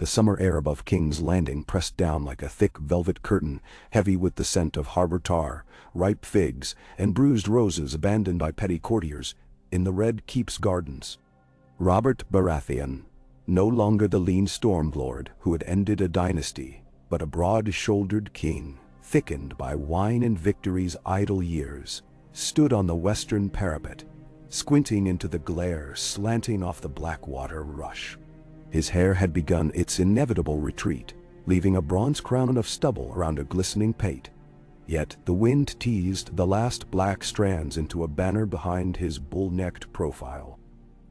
The summer air above King's Landing pressed down like a thick velvet curtain, heavy with the scent of harbor tar, ripe figs, and bruised roses abandoned by petty courtiers in the Red Keep's gardens. Robert Baratheon, no longer the lean stormlord who had ended a dynasty, but a broad-shouldered king, thickened by wine and victory's idle years, stood on the western parapet, squinting into the glare slanting off the Blackwater rush. His hair had begun its inevitable retreat, leaving a bronze crown of stubble around a glistening pate. Yet the wind teased the last black strands into a banner behind his bull-necked profile.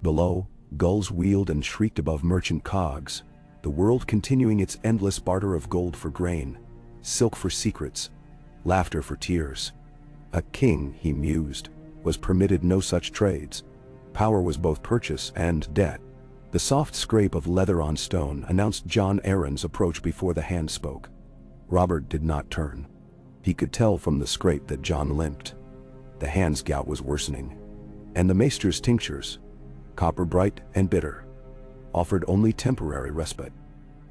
Below, gulls wheeled and shrieked above merchant cogs, the world continuing its endless barter of gold for grain, silk for secrets, laughter for tears. A king, he mused, was permitted no such trades. Power was both purchase and debt. The soft scrape of leather on stone announced Jon Arryn's approach before the hand spoke. Robert did not turn. He could tell from the scrape that Jon limped. The hand's gout was worsening. And the maester's tinctures, copper bright and bitter, offered only temporary respite.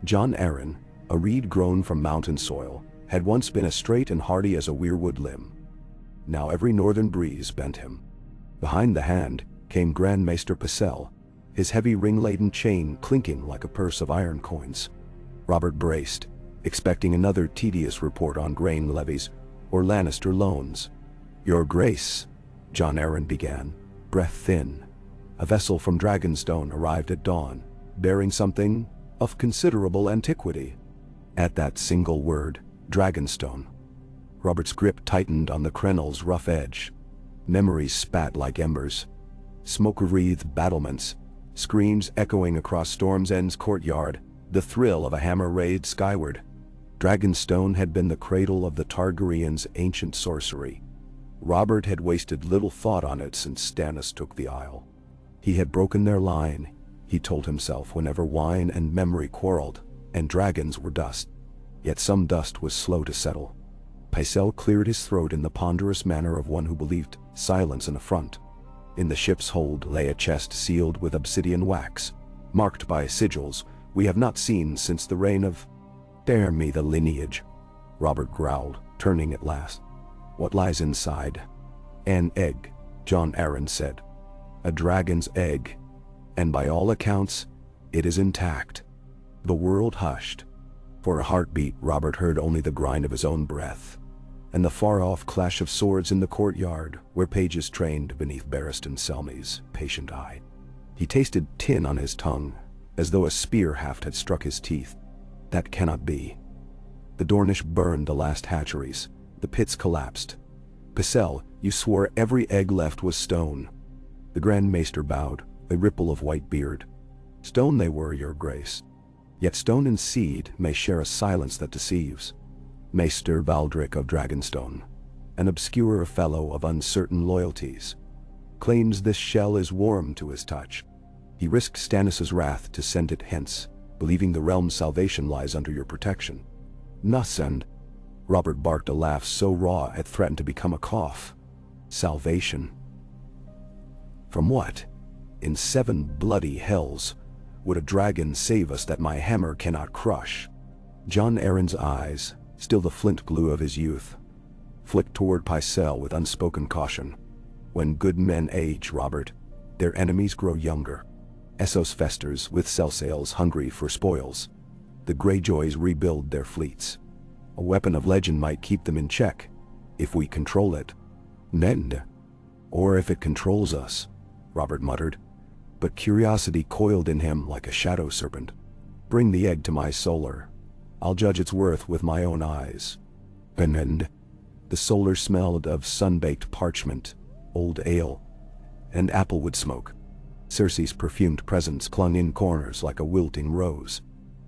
Jon Arryn, a reed grown from mountain soil, had once been as straight and hardy as a weirwood limb. Now every northern breeze bent him. Behind the hand came Grand Maester Pycelle, his heavy ring-laden chain clinking like a purse of iron coins. Robert braced, expecting another tedious report on grain levies or Lannister loans. "Your Grace," Jon Arryn began, breath thin. A vessel from Dragonstone arrived at dawn, bearing something of considerable antiquity. At that single word, Dragonstone, Robert's grip tightened on the crenel's rough edge. Memories spat like embers. Smoke-wreathed battlements, screams echoing across Storm's End's courtyard, the thrill of a hammer raised skyward. Dragonstone had been the cradle of the Targaryens' ancient sorcery. Robert had wasted little thought on it since Stannis took the Isle. He had broken their line, he told himself whenever wine and memory quarreled, and dragons were dust. Yet some dust was slow to settle. Pycelle cleared his throat in the ponderous manner of one who believed silence an affront. In the ship's hold lay a chest sealed with obsidian wax, marked by sigils we have not seen since the reign of— "Dare me the lineage," Robert growled, turning at last. "What lies inside?" "An egg," Jon Arryn said. "A dragon's egg, and by all accounts, it is intact." The world hushed. For a heartbeat, Robert heard only the grind of his own breath, and the far-off clash of swords in the courtyard where pages trained beneath Barristan Selmy's patient eye. He tasted tin on his tongue, as though a spear haft had struck his teeth. That cannot be. The Dornish burned the last hatcheries. The pits collapsed. "Pycelle, you swore every egg left was stone." The Grand Maester bowed, a ripple of white beard. "Stone they were, your grace. Yet stone and seed may share a silence that deceives." Maester Valdric of Dragonstone, an obscure fellow of uncertain loyalties, claims this shell is warm to his touch. He risked Stannis' wrath to send it hence, believing the realm's salvation lies under your protection. "Nuss and—" Robert barked a laugh so raw it threatened to become a cough. "Salvation? From what? In 7 bloody hells would a dragon save us that my hammer cannot crush?" Jon Arryn's eyes, still the flint glue of his youth, flicked toward Pycelle with unspoken caution. "When good men age, Robert, their enemies grow younger. Essos festers with sell-sails hungry for spoils. The Greyjoys rebuild their fleets. A weapon of legend might keep them in check, if we control it. Nend. Or if it controls us," Robert muttered. But curiosity coiled in him like a shadow serpent. "Bring the egg to my solar. I'll judge its worth with my own eyes." And the solar smelled of sun-baked parchment, old ale, and applewood smoke. Cersei's perfumed presence clung in corners like a wilting rose.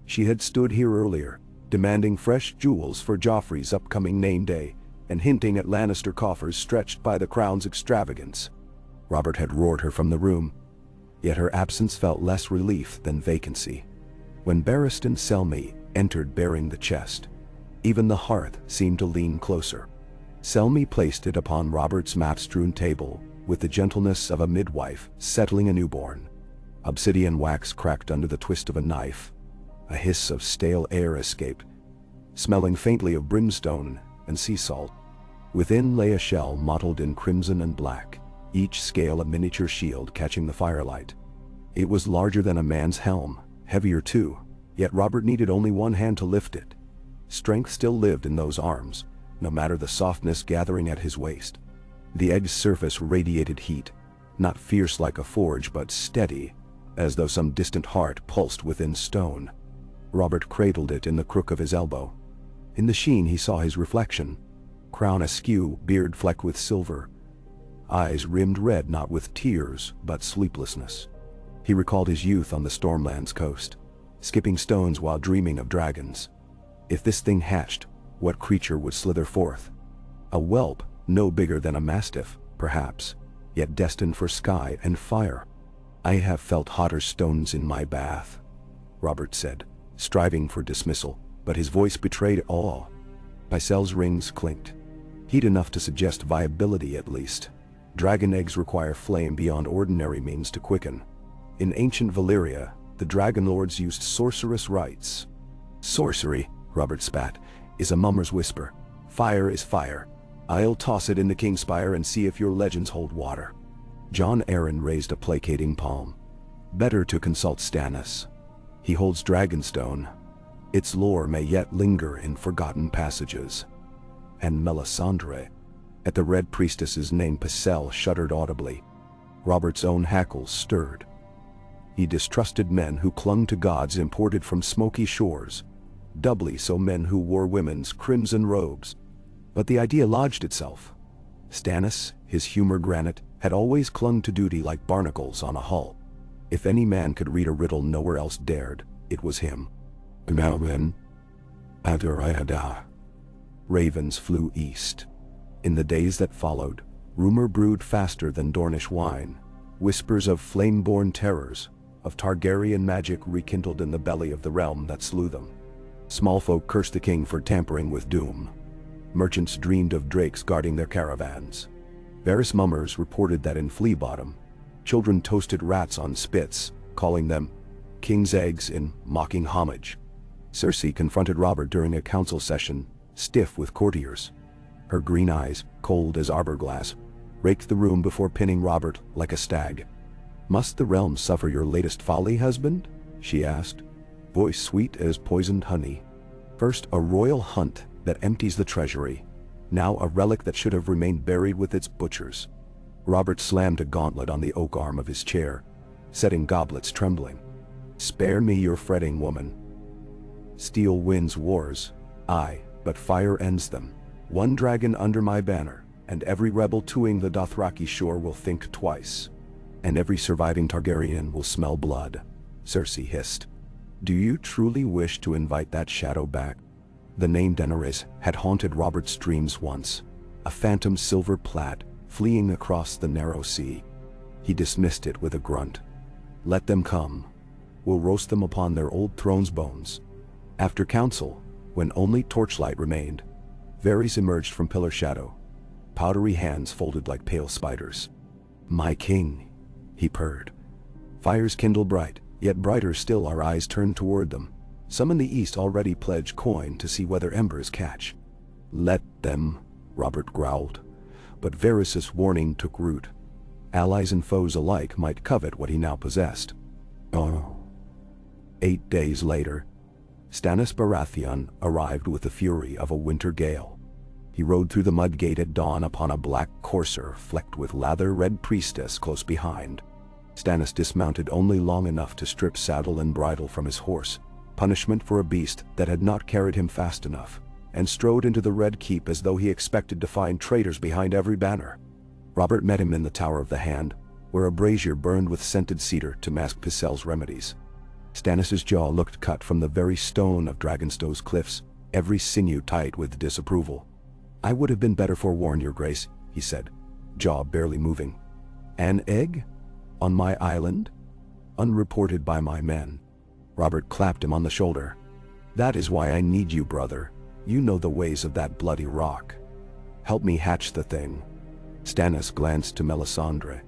She had stood here earlier, demanding fresh jewels for Joffrey's upcoming name day, and hinting at Lannister coffers stretched by the crown's extravagance. Robert had roared her from the room, yet her absence felt less relief than vacancy. When Barristan Selmy entered bearing the chest, even the hearth seemed to lean closer. Selmy placed it upon Robert's map-strewn table with the gentleness of a midwife settling a newborn. Obsidian wax cracked under the twist of a knife. A hiss of stale air escaped, smelling faintly of brimstone and sea salt. Within lay a shell mottled in crimson and black, each scale a miniature shield catching the firelight. It was larger than a man's helm, heavier too, yet Robert needed only one hand to lift it. Strength still lived in those arms, no matter the softness gathering at his waist. The egg's surface radiated heat, not fierce like a forge but steady, as though some distant heart pulsed within stone. Robert cradled it in the crook of his elbow. In the sheen he saw his reflection, crown askew, beard flecked with silver, eyes rimmed red not with tears but sleeplessness. He recalled his youth on the Stormland's coast, skipping stones while dreaming of dragons. If this thing hatched, what creature would slither forth? A whelp, no bigger than a mastiff, perhaps, yet destined for sky and fire. "I have felt hotter stones in my bath," Robert said, striving for dismissal, but his voice betrayed awe. Pycelle's rings clinked. Heat enough to suggest viability at least. Dragon eggs require flame beyond ordinary means to quicken. In ancient Valyria, the dragon lords used sorcerous rites. "Sorcery," Robert spat, "is a mummer's whisper. Fire is fire. I'll toss it in the Kingspire and see if your legends hold water." Jon Arryn raised a placating palm. "Better to consult Stannis. He holds Dragonstone. Its lore may yet linger in forgotten passages." And Melisandre. At the Red Priestess's name Pycelle shuddered audibly. Robert's own hackles stirred. He distrusted men who clung to gods imported from smoky shores, doubly so men who wore women's crimson robes. But the idea lodged itself. Stannis, his humor granite, had always clung to duty like barnacles on a hull. If any man could read a riddle nowhere else dared, it was him. "Now then, Adarayada." Ravens flew east. In the days that followed, rumor brewed faster than Dornish wine. Whispers of flame-born terrors, of Targaryen magic rekindled in the belly of the realm that slew them. Small folk cursed the king for tampering with doom. Merchants dreamed of drakes guarding their caravans. Varys mummers reported that in Flea Bottom, children toasted rats on spits, calling them king's eggs in mocking homage. Cersei confronted Robert during a council session, stiff with courtiers. Her green eyes, cold as arbor glass, raked the room before pinning Robert like a stag. "Must the realm suffer your latest folly, husband?" she asked, voice sweet as poisoned honey. First a royal hunt that empties the treasury, now a relic that should have remained buried with its butchers. Robert slammed a gauntlet on the oak arm of his chair, setting goblets trembling. "Spare me your fretting, woman. Steel wins wars, aye, but fire ends them. One dragon under my banner, and every rebel toing the Dothraki shore will think twice. And every surviving Targaryen will smell blood," Cersei hissed. "Do you truly wish to invite that shadow back?" The name Daenerys had haunted Robert's dreams once, a phantom silver plat fleeing across the narrow sea. He dismissed it with a grunt. "Let them come. We'll roast them upon their old throne's bones." After council, when only torchlight remained, Varys emerged from pillar shadow, powdery hands folded like pale spiders. "My king," he purred. Fires kindle bright, yet brighter still our eyes turned toward them. Some in the east already pledged coin to see whether embers catch. "Let them," Robert growled. But Varys' warning took root. Allies and foes alike might covet what he now possessed. Oh. 8 days later, Stannis Baratheon arrived with the fury of a winter gale. He rode through the mud gate at dawn upon a black courser flecked with lather Red Priestess close behind. Stannis dismounted only long enough to strip saddle and bridle from his horse, punishment for a beast that had not carried him fast enough, and strode into the Red Keep as though he expected to find traitors behind every banner. Robert met him in the Tower of the Hand, where a brazier burned with scented cedar to mask Pycelle's remedies. Stannis' jaw looked cut from the very stone of Dragonstow's cliffs, every sinew tight with disapproval. "I would have been better forewarned, your grace," he said, jaw barely moving. "An egg? On my island? Unreported by my men." Robert clapped him on the shoulder. "That is why I need you, brother. You know the ways of that bloody rock. Help me hatch the thing." Stannis glanced to Melisandre.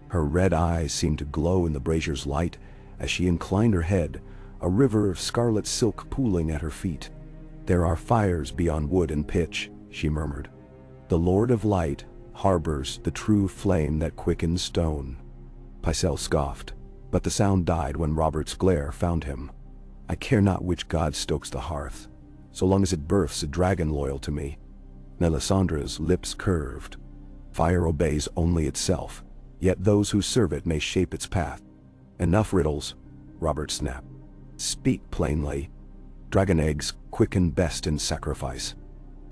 Her red eyes seemed to glow in the brazier's light as she inclined her head, a river of scarlet silk pooling at her feet. "There are fires beyond wood and pitch," she murmured. "The Lord of Light harbors the true flame that quickens stone." Pycelle scoffed, but the sound died when Robert's glare found him. "I care not which god stokes the hearth, so long as it births a dragon loyal to me." Melisandre's lips curved. "Fire obeys only itself, yet those who serve it may shape its path." "Enough riddles," Robert snapped. "Speak plainly." "Dragon eggs quicken best in sacrifice.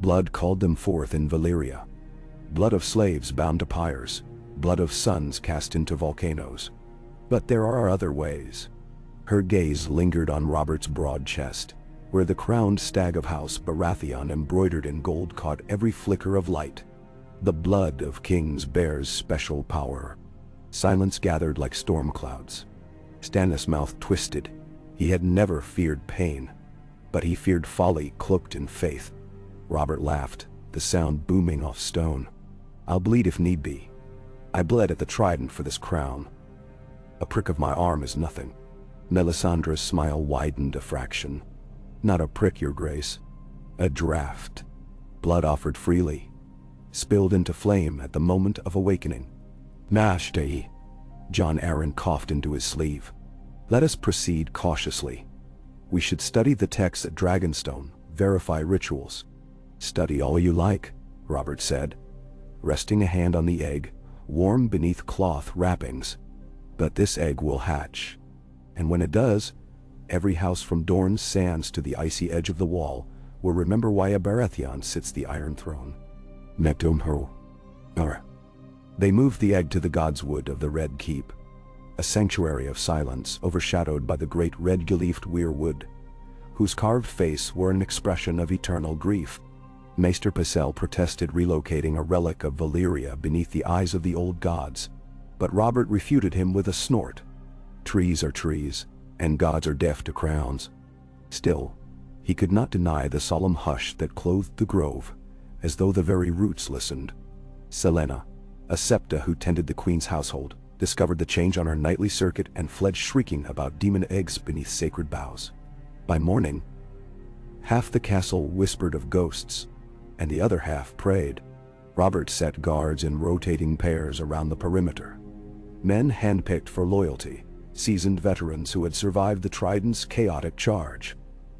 Blood called them forth in Valyria. Blood of slaves bound to pyres, blood of sons cast into volcanoes. But there are other ways." Her gaze lingered on Robert's broad chest, where the crowned stag of House Baratheon embroidered in gold caught every flicker of light. "The blood of kings bears special power." Silence gathered like storm clouds. Stannis' mouth twisted. He had never feared pain, but he feared folly cloaked in faith. Robert laughed, the sound booming off stone. "I'll bleed if need be. I bled at the trident for this crown. A prick of my arm is nothing." Melisandre's smile widened a fraction. "Not a prick, your grace. A draft. Blood offered freely, spilled into flame at the moment of awakening." "Master," Jon Arryn coughed into his sleeve. "Let us proceed cautiously. We should study the texts at Dragonstone, verify rituals." "Study all you like," Robert said, resting a hand on the egg, warm beneath cloth wrappings. "But this egg will hatch. And when it does, every house from Dorne's sands to the icy edge of the wall will remember why a Baratheon sits the Iron Throne." Neptumho. They moved the egg to the godswood of the Red Keep, a sanctuary of silence overshadowed by the great red-leafed weirwood, whose carved face wore an expression of eternal grief. Maester Pycelle protested relocating a relic of Valyria beneath the eyes of the old gods, but Robert refuted him with a snort. "Trees are trees, and gods are deaf to crowns." Still, he could not deny the solemn hush that clothed the grove, as though the very roots listened. Selena, a septa who tended the queen's household, discovered the change on her nightly circuit and fled shrieking about demon eggs beneath sacred boughs. By morning, half the castle whispered of ghosts, and the other half prayed. Robert set guards in rotating pairs around the perimeter. Men handpicked for loyalty, seasoned veterans who had survived the Trident's chaotic charge.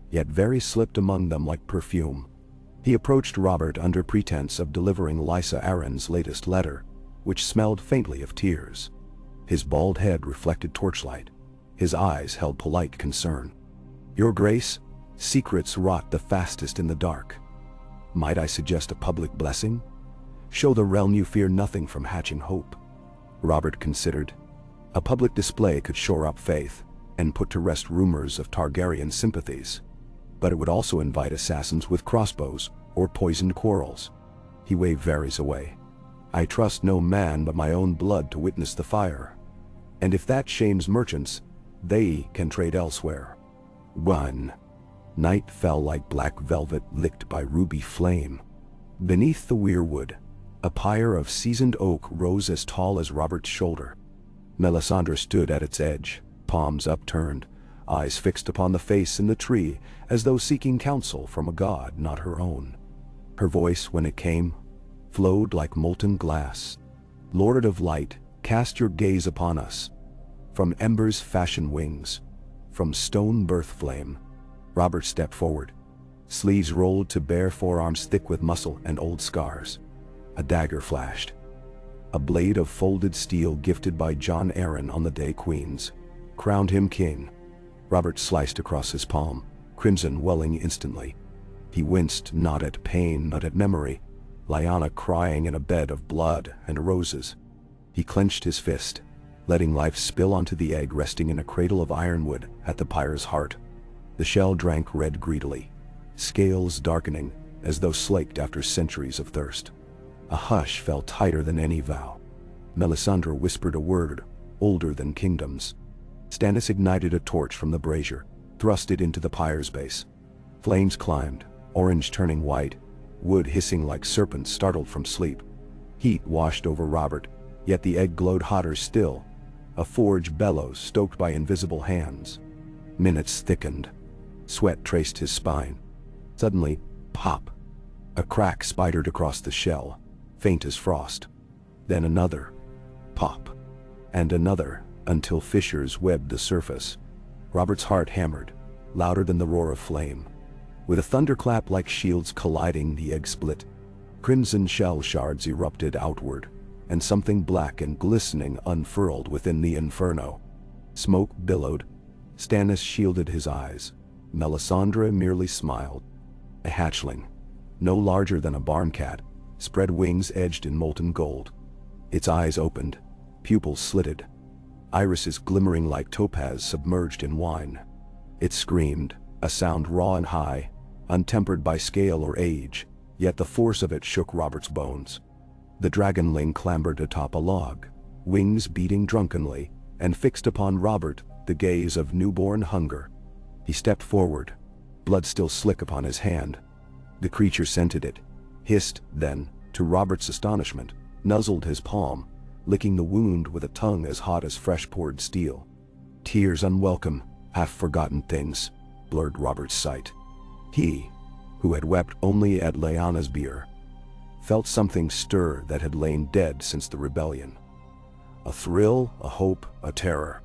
Yet Varys slipped among them like perfume. He approached Robert under pretense of delivering Lysa Arryn's latest letter, which smelled faintly of tears. His bald head reflected torchlight. His eyes held polite concern. "Your Grace, secrets rot the fastest in the dark. Might I suggest a public blessing? Show the realm you fear nothing from hatching hope." Robert considered. A public display could shore up faith and put to rest rumors of Targaryen sympathies, but it would also invite assassins with crossbows or poisoned quarrels. He waved Varys away. "I trust no man but my own blood to witness the fire. And if that shames merchants, they can trade elsewhere." 1. Night fell like black velvet licked by ruby flame. Beneath the weirwood, a pyre of seasoned oak rose as tall as Robert's shoulder. Melisandre stood at its edge, palms upturned, eyes fixed upon the face in the tree as though seeking counsel from a god not her own. Her voice, when it came, flowed like molten glass. "Lord of Light, cast your gaze upon us. From embers fashion wings, from stone birth flame." Robert stepped forward, sleeves rolled to bare forearms thick with muscle and old scars. A dagger flashed, a blade of folded steel gifted by Jon Arryn on the day Queens crowned him king. Robert sliced across his palm, crimson welling instantly. He winced not at pain but at memory, Lyanna crying in a bed of blood and roses. He clenched his fist, letting life spill onto the egg resting in a cradle of ironwood at the pyre's heart. The shell drank red greedily, scales darkening as though slaked after centuries of thirst. A hush fell tighter than any vow. Melisandre whispered a word, older than kingdoms. Stannis ignited a torch from the brazier, thrust it into the pyre's base. Flames climbed, orange turning white, wood hissing like serpents startled from sleep. Heat washed over Robert, yet the egg glowed hotter still, a forge bellows stoked by invisible hands. Minutes thickened. Sweat traced his spine. Suddenly, pop! A crack spidered across the shell, faint as frost. Then another. Pop. And another, until fissures webbed the surface. Robert's heart hammered, louder than the roar of flame. With a thunderclap like shields colliding, the egg split. Crimson shell shards erupted outward, and something black and glistening unfurled within the inferno. Smoke billowed. Stannis shielded his eyes. Melisandre merely smiled. A hatchling, no larger than a barn cat, spread wings edged in molten gold. Its eyes opened, pupils slitted, irises glimmering like topaz submerged in wine. It screamed, a sound raw and high, untempered by scale or age, yet the force of it shook Robert's bones. The dragonling clambered atop a log, wings beating drunkenly, and fixed upon Robert the gaze of newborn hunger. He stepped forward, blood still slick upon his hand. The creature scented it, hissed, then, to Robert's astonishment, nuzzled his palm, licking the wound with a tongue as hot as fresh-poured steel. Tears unwelcome, half-forgotten things, blurred Robert's sight. He, who had wept only at Lyanna's bier, felt something stir that had lain dead since the rebellion. A thrill, a hope, a terror.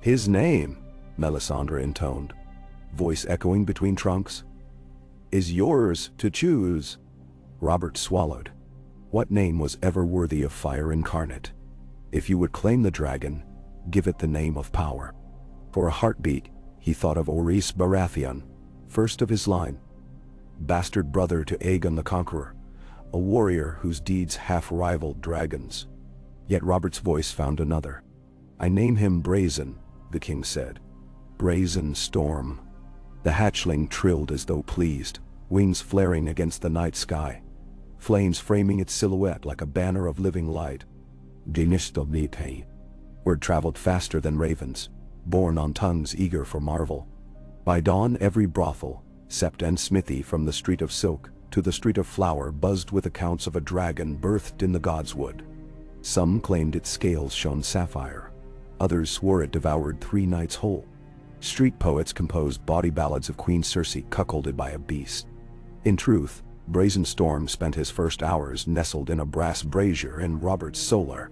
"His name," Melisandre intoned, voice echoing between trunks, "is yours to choose." Robert swallowed. What name was ever worthy of fire incarnate? If you would claim the dragon, give it the name of power. For a heartbeat, he thought of Orys Baratheon, first of his line, bastard brother to Aegon the Conqueror, a warrior whose deeds half-rivaled dragons. Yet Robert's voice found another. "I name him Brazen," the king said. "Brazen Storm." The hatchling trilled as though pleased, wings flaring against the night sky, flames framing its silhouette like a banner of living light. Word traveled faster than ravens, borne on tongues eager for marvel. By dawn every brothel, sept and smithy from the street of silk to the street of flower buzzed with accounts of a dragon birthed in the godswood. Some claimed its scales shone sapphire. Others swore it devoured 3 nights whole. Street poets composed bawdy ballads of Queen Circe cuckolded by a beast. In truth, Brazen Storm spent his first hours nestled in a brass brazier in Robert's solar,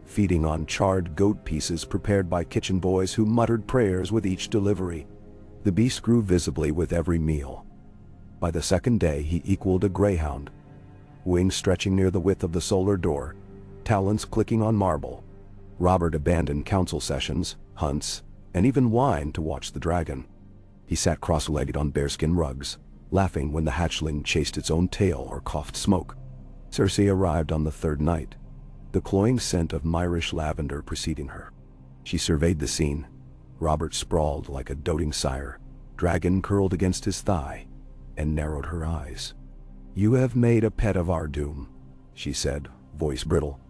feeding on charred goat pieces prepared by kitchen boys who muttered prayers with each delivery. The beast grew visibly with every meal. By the second day he equaled a greyhound, wings stretching near the width of the solar door, talons clicking on marble. Robert abandoned council sessions, hunts, and even wine to watch the dragon. He sat cross-legged on bearskin rugs, laughing when the hatchling chased its own tail or coughed smoke. Circe arrived on the 3rd night, the cloying scent of Myrish lavender preceding her. She surveyed the scene. Robert sprawled like a doting sire, dragon curled against his thigh, and narrowed her eyes. "You have made a pet of our doom," she said, voice brittle.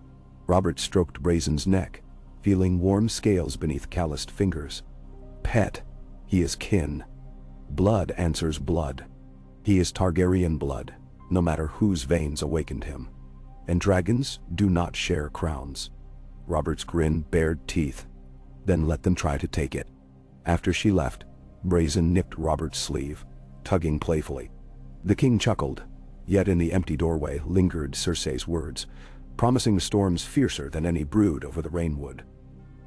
Robert stroked Brazen's neck, feeling warm scales beneath calloused fingers. "Pet. He is kin. Blood answers blood. He is Targaryen blood, no matter whose veins awakened him. And dragons do not share crowns." Robert's grin bared teeth. "Then let them try to take it." After she left, Brazen nipped Robert's sleeve, tugging playfully. The king chuckled, yet in the empty doorway lingered Circe's words, promising storms fiercer than any brewed over the rainwood.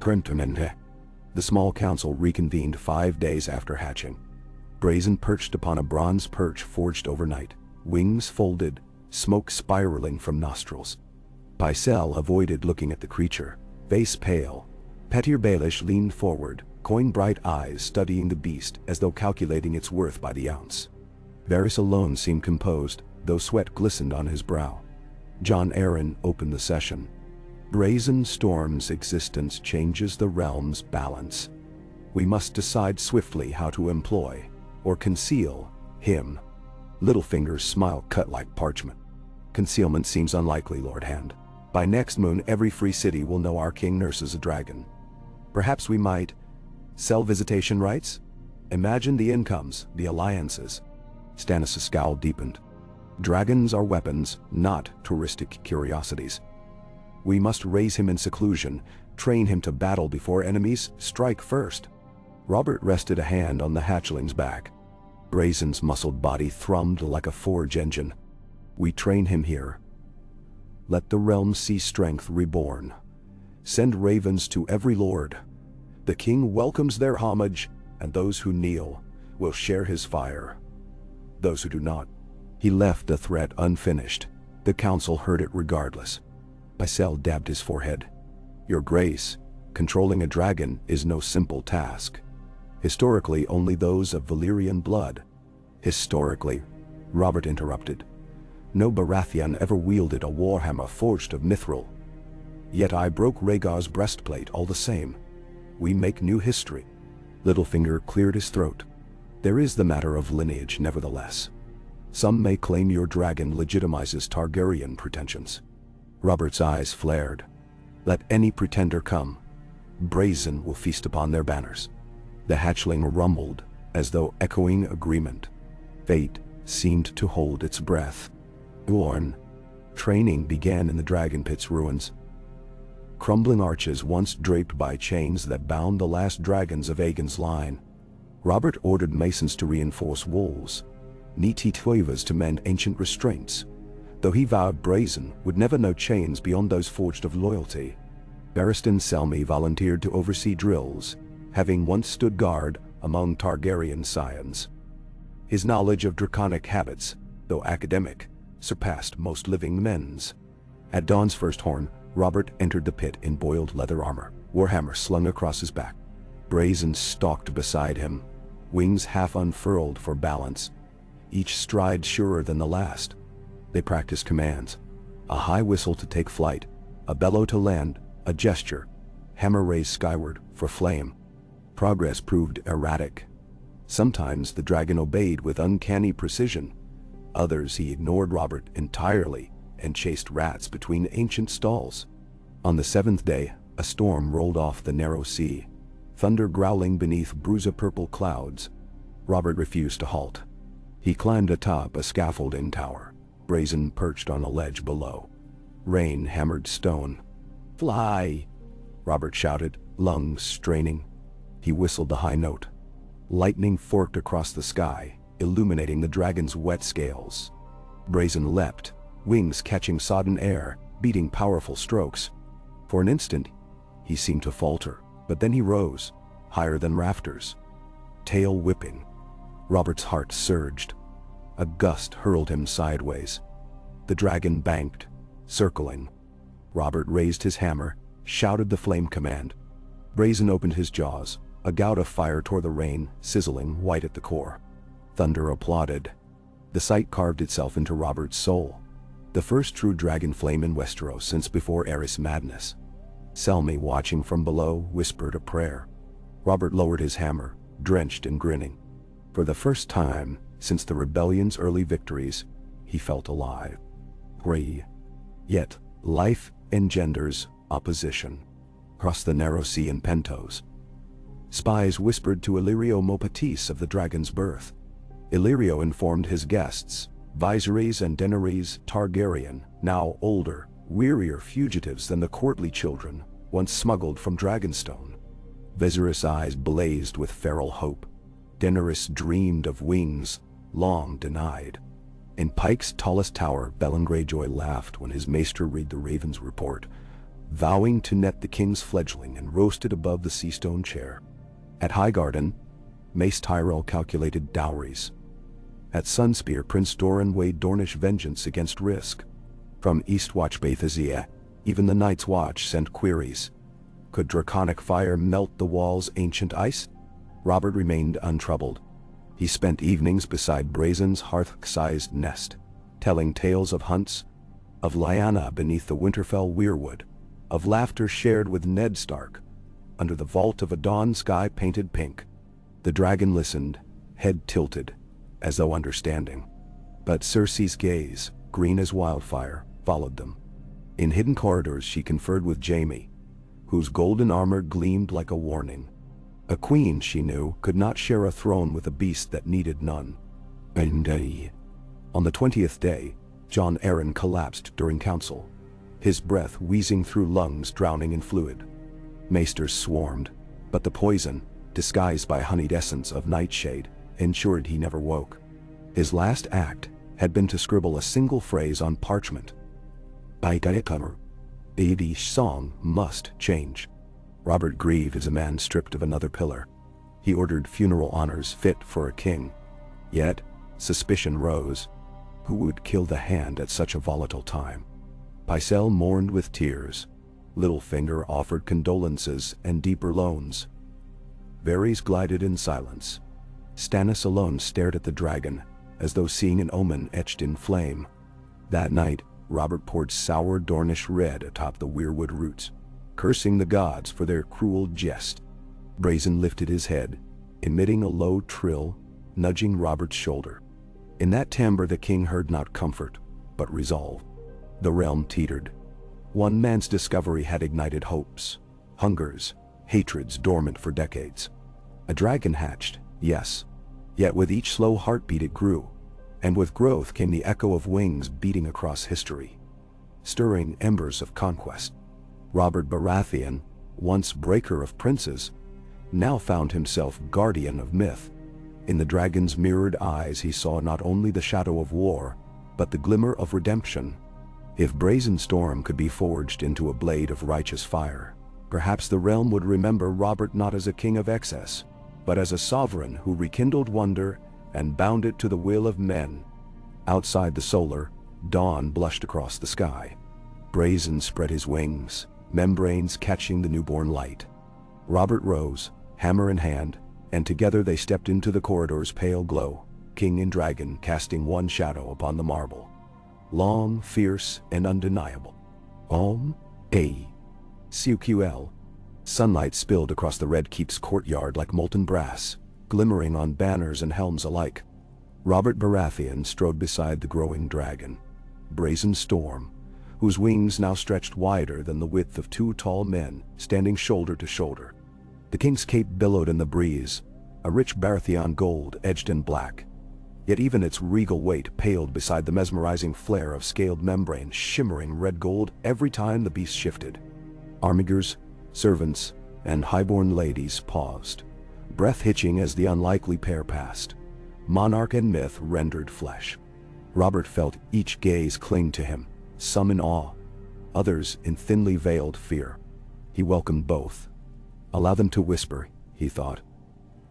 The small council reconvened 5 days after hatching. Brazen perched upon a bronze perch forged overnight, wings folded, smoke spiraling from nostrils. Pycelle avoided looking at the creature, face pale. Petyr Baelish leaned forward, coin-bright eyes studying the beast as though calculating its worth by the ounce. Varys alone seemed composed, though sweat glistened on his brow. Jon Arryn opened the session. Brazen Storm's existence changes the realm's balance. We must decide swiftly how to employ, or conceal, him. Littlefinger's smile cut like parchment. "Concealment seems unlikely, Lord Hand. By next moon every free city will know our king nurses a dragon. Perhaps we might sell visitation rights? Imagine the incomes, the alliances." Stannis' scowl deepened. "Dragons are weapons, not touristic curiosities. We must raise him in seclusion, train him to battle before enemies strike first." Robert rested a hand on the hatchling's back. Brazen's muscled body thrummed like a forge engine. We train him here. Let the realm see strength reborn. Send ravens to every lord. The king welcomes their homage, and those who kneel will share his fire. Those who do not. He left the threat unfinished. The council heard it regardless. Pycelle dabbed his forehead. Your Grace, controlling a dragon is no simple task. Historically, only those of Valyrian blood. Historically, Robert interrupted. No Baratheon ever wielded a warhammer forged of mithril. Yet I broke Rhaegar's breastplate all the same. We make new history. Littlefinger cleared his throat. There is the matter of lineage, nevertheless. Some may claim your dragon legitimizes Targaryen pretensions. Robert's eyes flared. Let any pretender come. Brazen will feast upon their banners. The hatchling rumbled, as though echoing agreement. Fate seemed to hold its breath. Training began in the Dragon Pit's ruins. Crumbling arches once draped by chains that bound the last dragons of Aegon's line. Robert ordered masons to reinforce walls, Niti-Tuivas to mend ancient restraints, though he vowed Brazen would never know chains beyond those forged of loyalty. Barristan Selmy volunteered to oversee drills, having once stood guard among Targaryen scions. His knowledge of draconic habits, though academic, surpassed most living men's. At dawn's first horn, Robert entered the pit in boiled leather armor, warhammer slung across his back. Brazen stalked beside him, wings half unfurled for balance, each stride surer than the last. They practiced commands. A high whistle to take flight, a bellow to land, a gesture, hammer raised skyward for flame. Progress proved erratic. Sometimes the dragon obeyed with uncanny precision. Others he ignored Robert entirely and chased rats between ancient stalls. On the seventh day, a storm rolled off the narrow sea, thunder growling beneath bruise-purple clouds. Robert refused to halt. He climbed atop a scaffolding tower, Brazen perched on a ledge below. Rain hammered stone. Fly! Robert shouted, lungs straining. He whistled the high note. Lightning forked across the sky, illuminating the dragon's wet scales. Brazen leapt, wings catching sodden air, beating powerful strokes. For an instant, he seemed to falter, but then he rose, higher than rafters. Tail whipping. Robert's heart surged. A gust hurled him sideways. The dragon banked, circling. Robert raised his hammer, shouted the flame command. Brazen opened his jaws. A gout of fire tore the rain, sizzling white at the core. Thunder applauded. The sight carved itself into Robert's soul. The first true dragon flame in Westeros since before Aerys' madness. Selmy, watching from below, whispered a prayer. Robert lowered his hammer, drenched and grinning. For the first time since the rebellion's early victories, he felt alive. Yet, life engenders opposition. Across the narrow sea in Pentos, spies whispered to Illyrio Maupetit of the dragon's birth. Illyrio informed his guests, Viserys and Daenerys Targaryen, now older, wearier fugitives than the courtly children, once smuggled from Dragonstone. Viserys' eyes blazed with feral hope. Daenerys dreamed of wings, long denied. In Pike's tallest tower, Balon Greyjoy laughed when his maester read the Raven's report, vowing to net the king's fledgling and roast it above the sea-stone chair. At Highgarden, Mace Tyrell calculated dowries. At Sunspear, Prince Doran weighed Dornish vengeance against risk. From Eastwatch Bathazia, even the Night's Watch sent queries. Could draconic fire melt the wall's ancient ice? Robert remained untroubled. He spent evenings beside Brazen's hearth-sized nest, telling tales of hunts, of Lyanna beneath the Winterfell weirwood, of laughter shared with Ned Stark, under the vault of a dawn sky painted pink. The dragon listened, head tilted, as though understanding. But Cersei's gaze, green as wildfire, followed them. In hidden corridors she conferred with Jaime, whose golden armor gleamed like a warning. A queen, she knew, could not share a throne with a beast that needed none. On the 20th day, Jon Arryn collapsed during council, his breath wheezing through lungs drowning in fluid. Maesters swarmed, but the poison, disguised by honeyed essence of nightshade, ensured he never woke. His last act had been to scribble a single phrase on parchment. The song must change. Robert grieved as a man stripped of another pillar. He ordered funeral honors fit for a king. Yet, suspicion rose. Who would kill the hand at such a volatile time? Pycelle mourned with tears. Littlefinger offered condolences and deeper loans. Varys glided in silence. Stannis alone stared at the dragon, as though seeing an omen etched in flame. That night, Robert poured sour Dornish red atop the weirwood roots, cursing the gods for their cruel jest. Brazen lifted his head, emitting a low trill, nudging Robert's shoulder. In that timbre the king heard not comfort, but resolve. The realm teetered. One man's discovery had ignited hopes, hungers, hatreds dormant for decades. A dragon hatched, yes. Yet with each slow heartbeat it grew, and with growth came the echo of wings beating across history, stirring embers of conquest. Robert Baratheon, once breaker of princes, now found himself guardian of myth. In the dragon's mirrored eyes he saw not only the shadow of war, but the glimmer of redemption. If Brazen Storm could be forged into a blade of righteous fire, perhaps the realm would remember Robert not as a king of excess, but as a sovereign who rekindled wonder and bound it to the will of men. Outside the solar, dawn blushed across the sky. Brazen spread his wings, membranes catching the newborn light. Robert rose, hammer in hand, and together they stepped into the corridor's pale glow, king and dragon casting one shadow upon the marble. Long, fierce, and undeniable. CQL. Sunlight spilled across the Red Keep's courtyard like molten brass, glimmering on banners and helms alike. Robert Baratheon strode beside the growing dragon, Brazen Storm, whose wings now stretched wider than the width of two tall men standing shoulder to shoulder. The king's cape billowed in the breeze, a rich Baratheon gold edged in black. Yet even its regal weight paled beside the mesmerizing flare of scaled membrane shimmering red gold every time the beast shifted. Armigers, servants, and highborn ladies paused, breath hitching as the unlikely pair passed. Monarch and myth rendered flesh. Robert felt each gaze cling to him, some in awe, others in thinly veiled fear. He welcomed both. Allow them to whisper, he thought.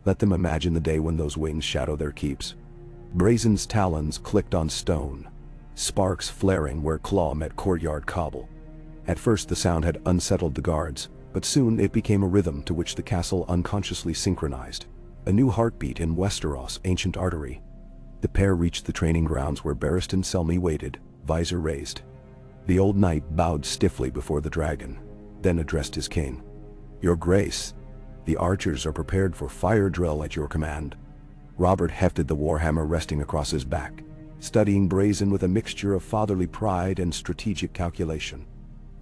Let them imagine the day when those wings shadow their keeps. Brazen's talons clicked on stone, sparks flaring where claw met courtyard cobble. At first the sound had unsettled the guards, but soon it became a rhythm to which the castle unconsciously synchronized, a new heartbeat in Westeros' ancient artery. The pair reached the training grounds where Barristan Selmy waited, visor raised. The old knight bowed stiffly before the dragon, then addressed his king. Your Grace, the archers are prepared for fire drill at your command. Robert hefted the warhammer resting across his back, studying Brazen with a mixture of fatherly pride and strategic calculation.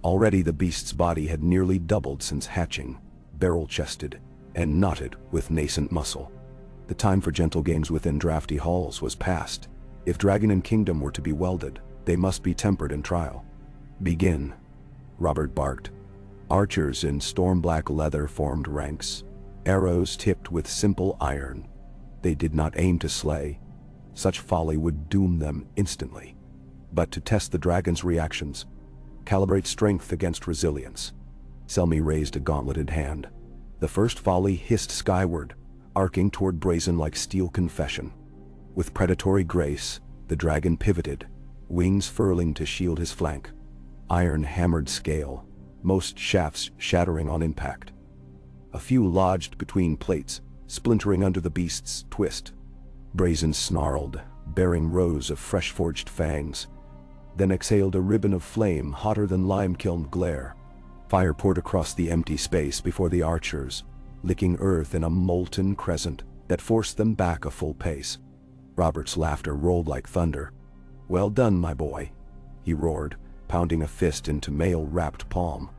Already the beast's body had nearly doubled since hatching, barrel-chested, and knotted with nascent muscle. The time for gentle games within drafty halls was past. If dragon and kingdom were to be welded, they must be tempered in trial. Begin, Robert barked. Archers in storm-black leather formed ranks, arrows tipped with simple iron. They did not aim to slay. Such folly would doom them instantly. But to test the dragon's reactions, calibrate strength against resilience. Selmy raised a gauntleted hand. The first volley hissed skyward, arcing toward Brazen like steel confession. With predatory grace, the dragon pivoted, wings furling to shield his flank. Iron hammered scale, most shafts shattering on impact. A few lodged between plates, splintering under the beast's twist. Brazen snarled, bearing rows of fresh-forged fangs, then exhaled a ribbon of flame hotter than lime-kiln glare. Fire poured across the empty space before the archers, licking earth in a molten crescent that forced them back a full pace. Robert's laughter rolled like thunder. Well done, my boy, he roared, pounding a fist into mail-wrapped palm.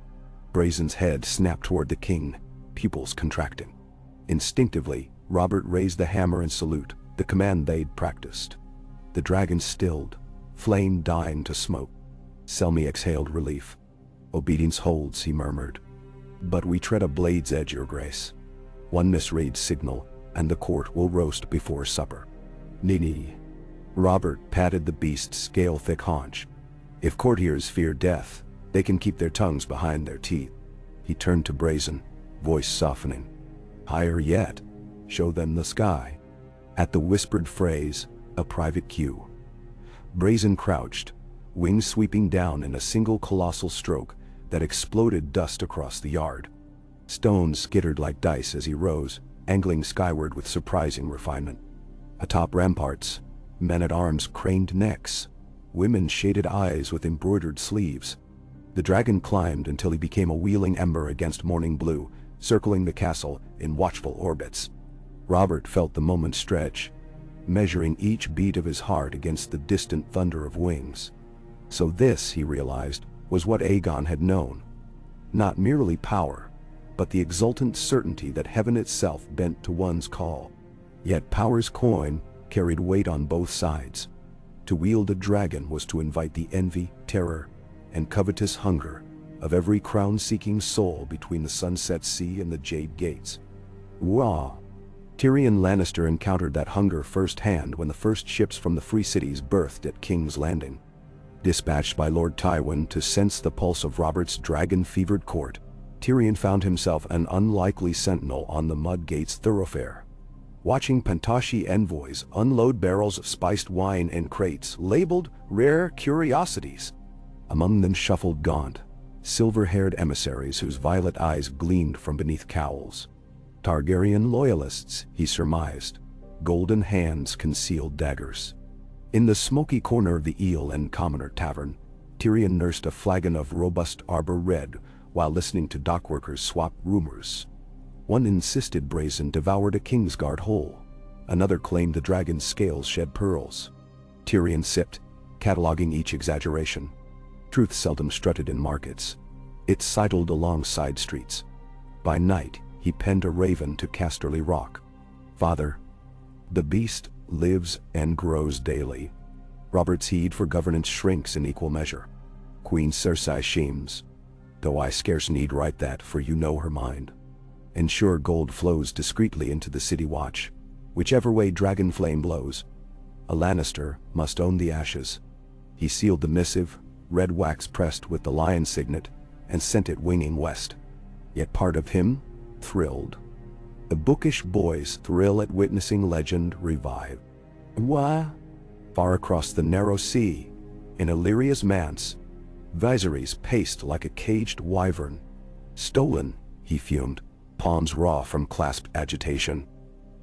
Brazen's head snapped toward the king, pupils contracting. Instinctively, Robert raised the hammer in salute, the command they'd practiced. The dragon stilled, flame dying to smoke. Selmy exhaled relief. Obedience holds, he murmured. But we tread a blade's edge, your grace. One misread signal, and the court will roast before supper. Nini. Robert patted the beast's scale-thick haunch. If courtiers fear death, they can keep their tongues behind their teeth. He turned to Brazen, voice softening. Higher yet. Show them the sky. At the whispered phrase, a private cue. Brazen crouched, wings sweeping down in a single colossal stroke that exploded dust across the yard. Stones skittered like dice as he rose, angling skyward with surprising refinement. Atop ramparts, men-at-arms craned necks, women shaded eyes with embroidered sleeves. The dragon climbed until he became a wheeling ember against morning blue, circling the castle in watchful orbits. Robert felt the moment stretch, measuring each beat of his heart against the distant thunder of wings. So this, he realized, was what Aegon had known. Not merely power, but the exultant certainty that heaven itself bent to one's call. Yet power's coin carried weight on both sides. To wield a dragon was to invite the envy, terror, and covetous hunger of every crown-seeking soul between the Sunset Sea and the Jade Gates. Wah! Tyrion Lannister encountered that hunger firsthand when the first ships from the Free Cities berthed at King's Landing. Dispatched by Lord Tywin to sense the pulse of Robert's dragon-fevered court, Tyrion found himself an unlikely sentinel on the Mudgate's thoroughfare. Watching Pantashi envoys unload barrels of spiced wine in crates labeled rare curiosities. Among them shuffled gaunt, silver-haired emissaries whose violet eyes gleamed from beneath cowls. Targaryen loyalists, he surmised. Golden hands concealed daggers. In the smoky corner of the Eel and Commoner Tavern, Tyrion nursed a flagon of robust Arbor Red while listening to dockworkers swap rumors. One insisted Brazen devoured a Kingsguard whole. Another claimed the dragon's scales shed pearls. Tyrion sipped, cataloging each exaggeration. Truth seldom strutted in markets. It sidled along side streets. By night, he penned a raven to Casterly Rock. Father, the beast lives and grows daily. Robert's heed for governance shrinks in equal measure. Queen Cersei sheams. Though I scarce need write that, for you know her mind. Ensure gold flows discreetly into the city watch. Whichever way dragon flame blows, a Lannister must own the ashes. He sealed the missive, red wax pressed with the lion signet, and sent it winging west. Yet part of him thrilled. The bookish boys thrill at witnessing legend revive. Why? Far across the narrow sea, in Illyria's manse, Viserys paced like a caged wyvern. Stolen, he fumed, palms raw from clasped agitation.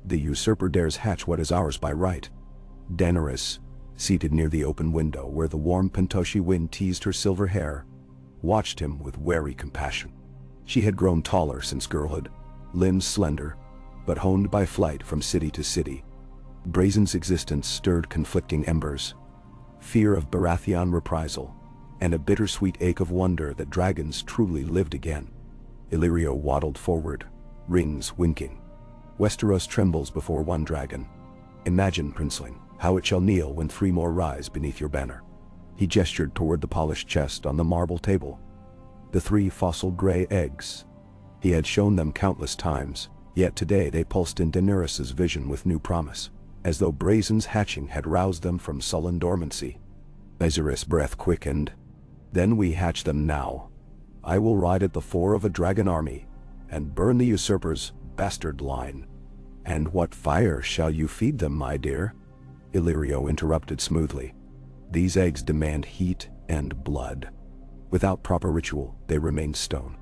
The usurper dares hatch what is ours by right. Daenerys, seated near the open window where the warm Pentoshi wind teased her silver hair, watched him with wary compassion. She had grown taller since girlhood, limbs slender, but honed by flight from city to city. Brazen's existence stirred conflicting embers, fear of Baratheon reprisal, and a bittersweet ache of wonder that dragons truly lived again. Illyrio waddled forward, rings winking. Westeros trembles before one dragon. Imagine, princeling, how it shall kneel when 3 more rise beneath your banner. He gestured toward the polished chest on the marble table. The 3 fossil gray eggs. He had shown them countless times, yet today they pulsed in Daenerys' vision with new promise, as though Brazen's hatching had roused them from sullen dormancy. Viserys' breath quickened. Then we hatch them now. I will ride at the fore of a dragon army, and burn the usurper's bastard line. And what fire shall you feed them, my dear? Illyrio interrupted smoothly. These eggs demand heat and blood. Without proper ritual, they remain stone.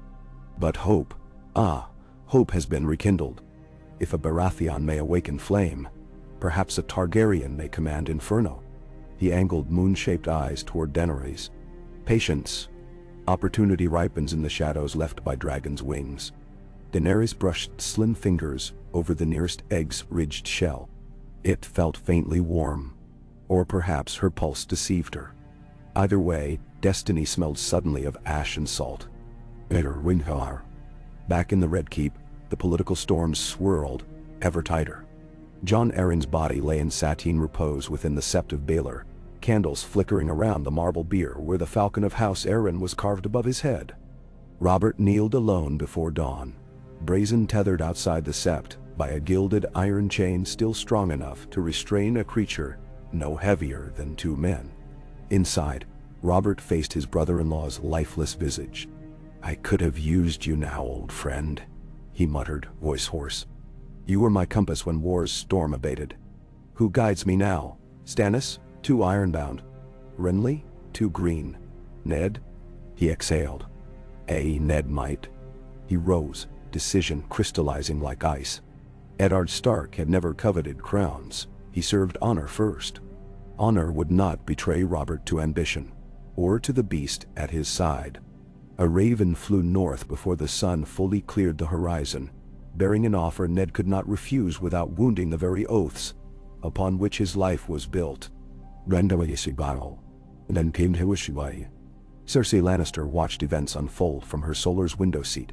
But hope, hope has been rekindled. If a Baratheon may awaken flame, perhaps a Targaryen may command inferno. He angled moon-shaped eyes toward Daenerys. Patience. Opportunity ripens in the shadows left by dragon's wings. Daenerys brushed slim fingers over the nearest egg's ridged shell. It felt faintly warm. Or perhaps her pulse deceived her. Either way, destiny smelled suddenly of ash and salt. Back in the Red Keep, the political storms swirled, ever tighter. Jon Arryn's body lay in sateen repose within the Sept of Baelor, candles flickering around the marble bier where the falcon of House Arryn was carved above his head. Robert kneeled alone before dawn, Brazen tethered outside the sept by a gilded iron chain still strong enough to restrain a creature no heavier than 2 men. Inside, Robert faced his brother-in-law's lifeless visage. "I could have used you now, old friend," he muttered, voice hoarse. "You were my compass when war's storm abated. Who guides me now? Stannis, too ironbound. Renly, too green. Ned?" He exhaled. Ned might." He rose, decision crystallizing like ice. Eddard Stark had never coveted crowns. He served honor first. Honor would not betray Robert to ambition, or to the beast at his side. A raven flew north before the sun fully cleared the horizon, bearing an offer Ned could not refuse without wounding the very oaths upon which his life was built. And then came Cersei Lannister watched events unfold from her Solar's window seat,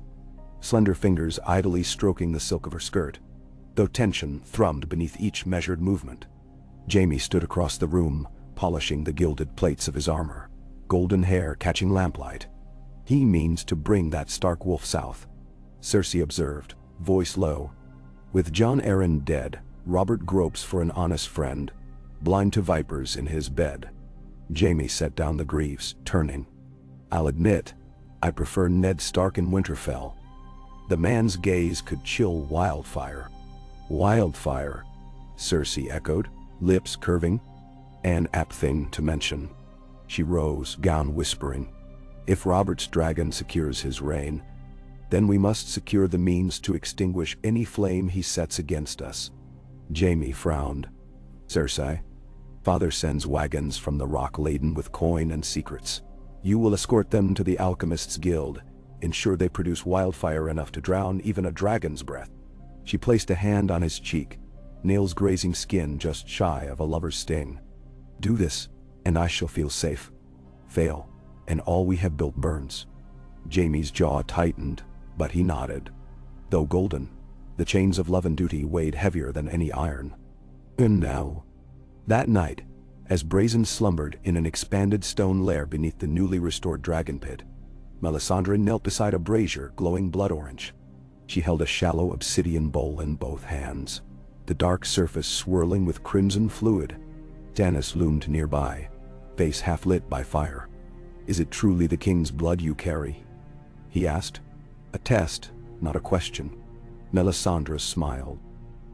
slender fingers idly stroking the silk of her skirt, though tension thrummed beneath each measured movement. Jaime stood across the room, polishing the gilded plates of his armor, golden hair catching lamplight. "He means to bring that Stark wolf south," Cersei observed, voice low. "With Jon Arryn dead, Robert gropes for an honest friend, blind to vipers in his bed." Jaime set down the greaves, turning. "I'll admit, I prefer Ned Stark in Winterfell." The man's gaze could chill wildfire. "Wildfire," Cersei echoed, lips curving. "An apt thing to mention." She rose, gown whispering. "If Robert's dragon secures his reign, then we must secure the means to extinguish any flame he sets against us." Jaime frowned. "Cersei, Father sends wagons from the rock laden with coin and secrets. You will escort them to the Alchemists' Guild, ensure they produce wildfire enough to drown even a dragon's breath." She placed a hand on his cheek, nails grazing skin just shy of a lover's sting. "Do this, and I shall feel safe. Fail, and all we have built burns." Jaime's jaw tightened, but he nodded. Though golden, the chains of love and duty weighed heavier than any iron. And now, that night, as Brazen slumbered in an expanded stone lair beneath the newly restored dragon pit, Melisandre knelt beside a brazier glowing blood orange. She held a shallow obsidian bowl in both hands, the dark surface swirling with crimson fluid. Stannis loomed nearby, face half lit by fire. "Is it truly the king's blood you carry?" he asked. A test, not a question. Melisandre smiled.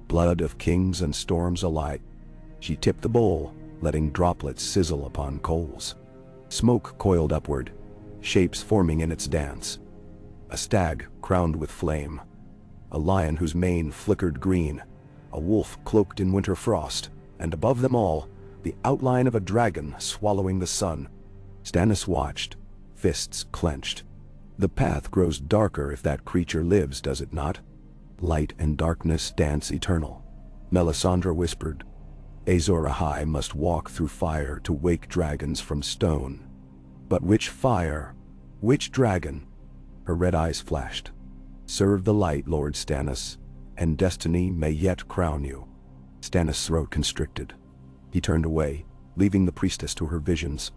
"Blood of kings and storms alike." She tipped the bowl, letting droplets sizzle upon coals. Smoke coiled upward, shapes forming in its dance. A stag crowned with flame, a lion whose mane flickered green, a wolf cloaked in winter frost, and above them all, the outline of a dragon swallowing the sun. Stannis watched, fists clenched. "The path grows darker if that creature lives, does it not? Light and darkness dance eternal," Melisandre whispered. "Azor Ahai must walk through fire to wake dragons from stone." "But which fire? Which dragon?" Her red eyes flashed. "Serve the light, Lord Stannis, and destiny may yet crown you." Stannis' throat constricted. He turned away, leaving the priestess to her visions.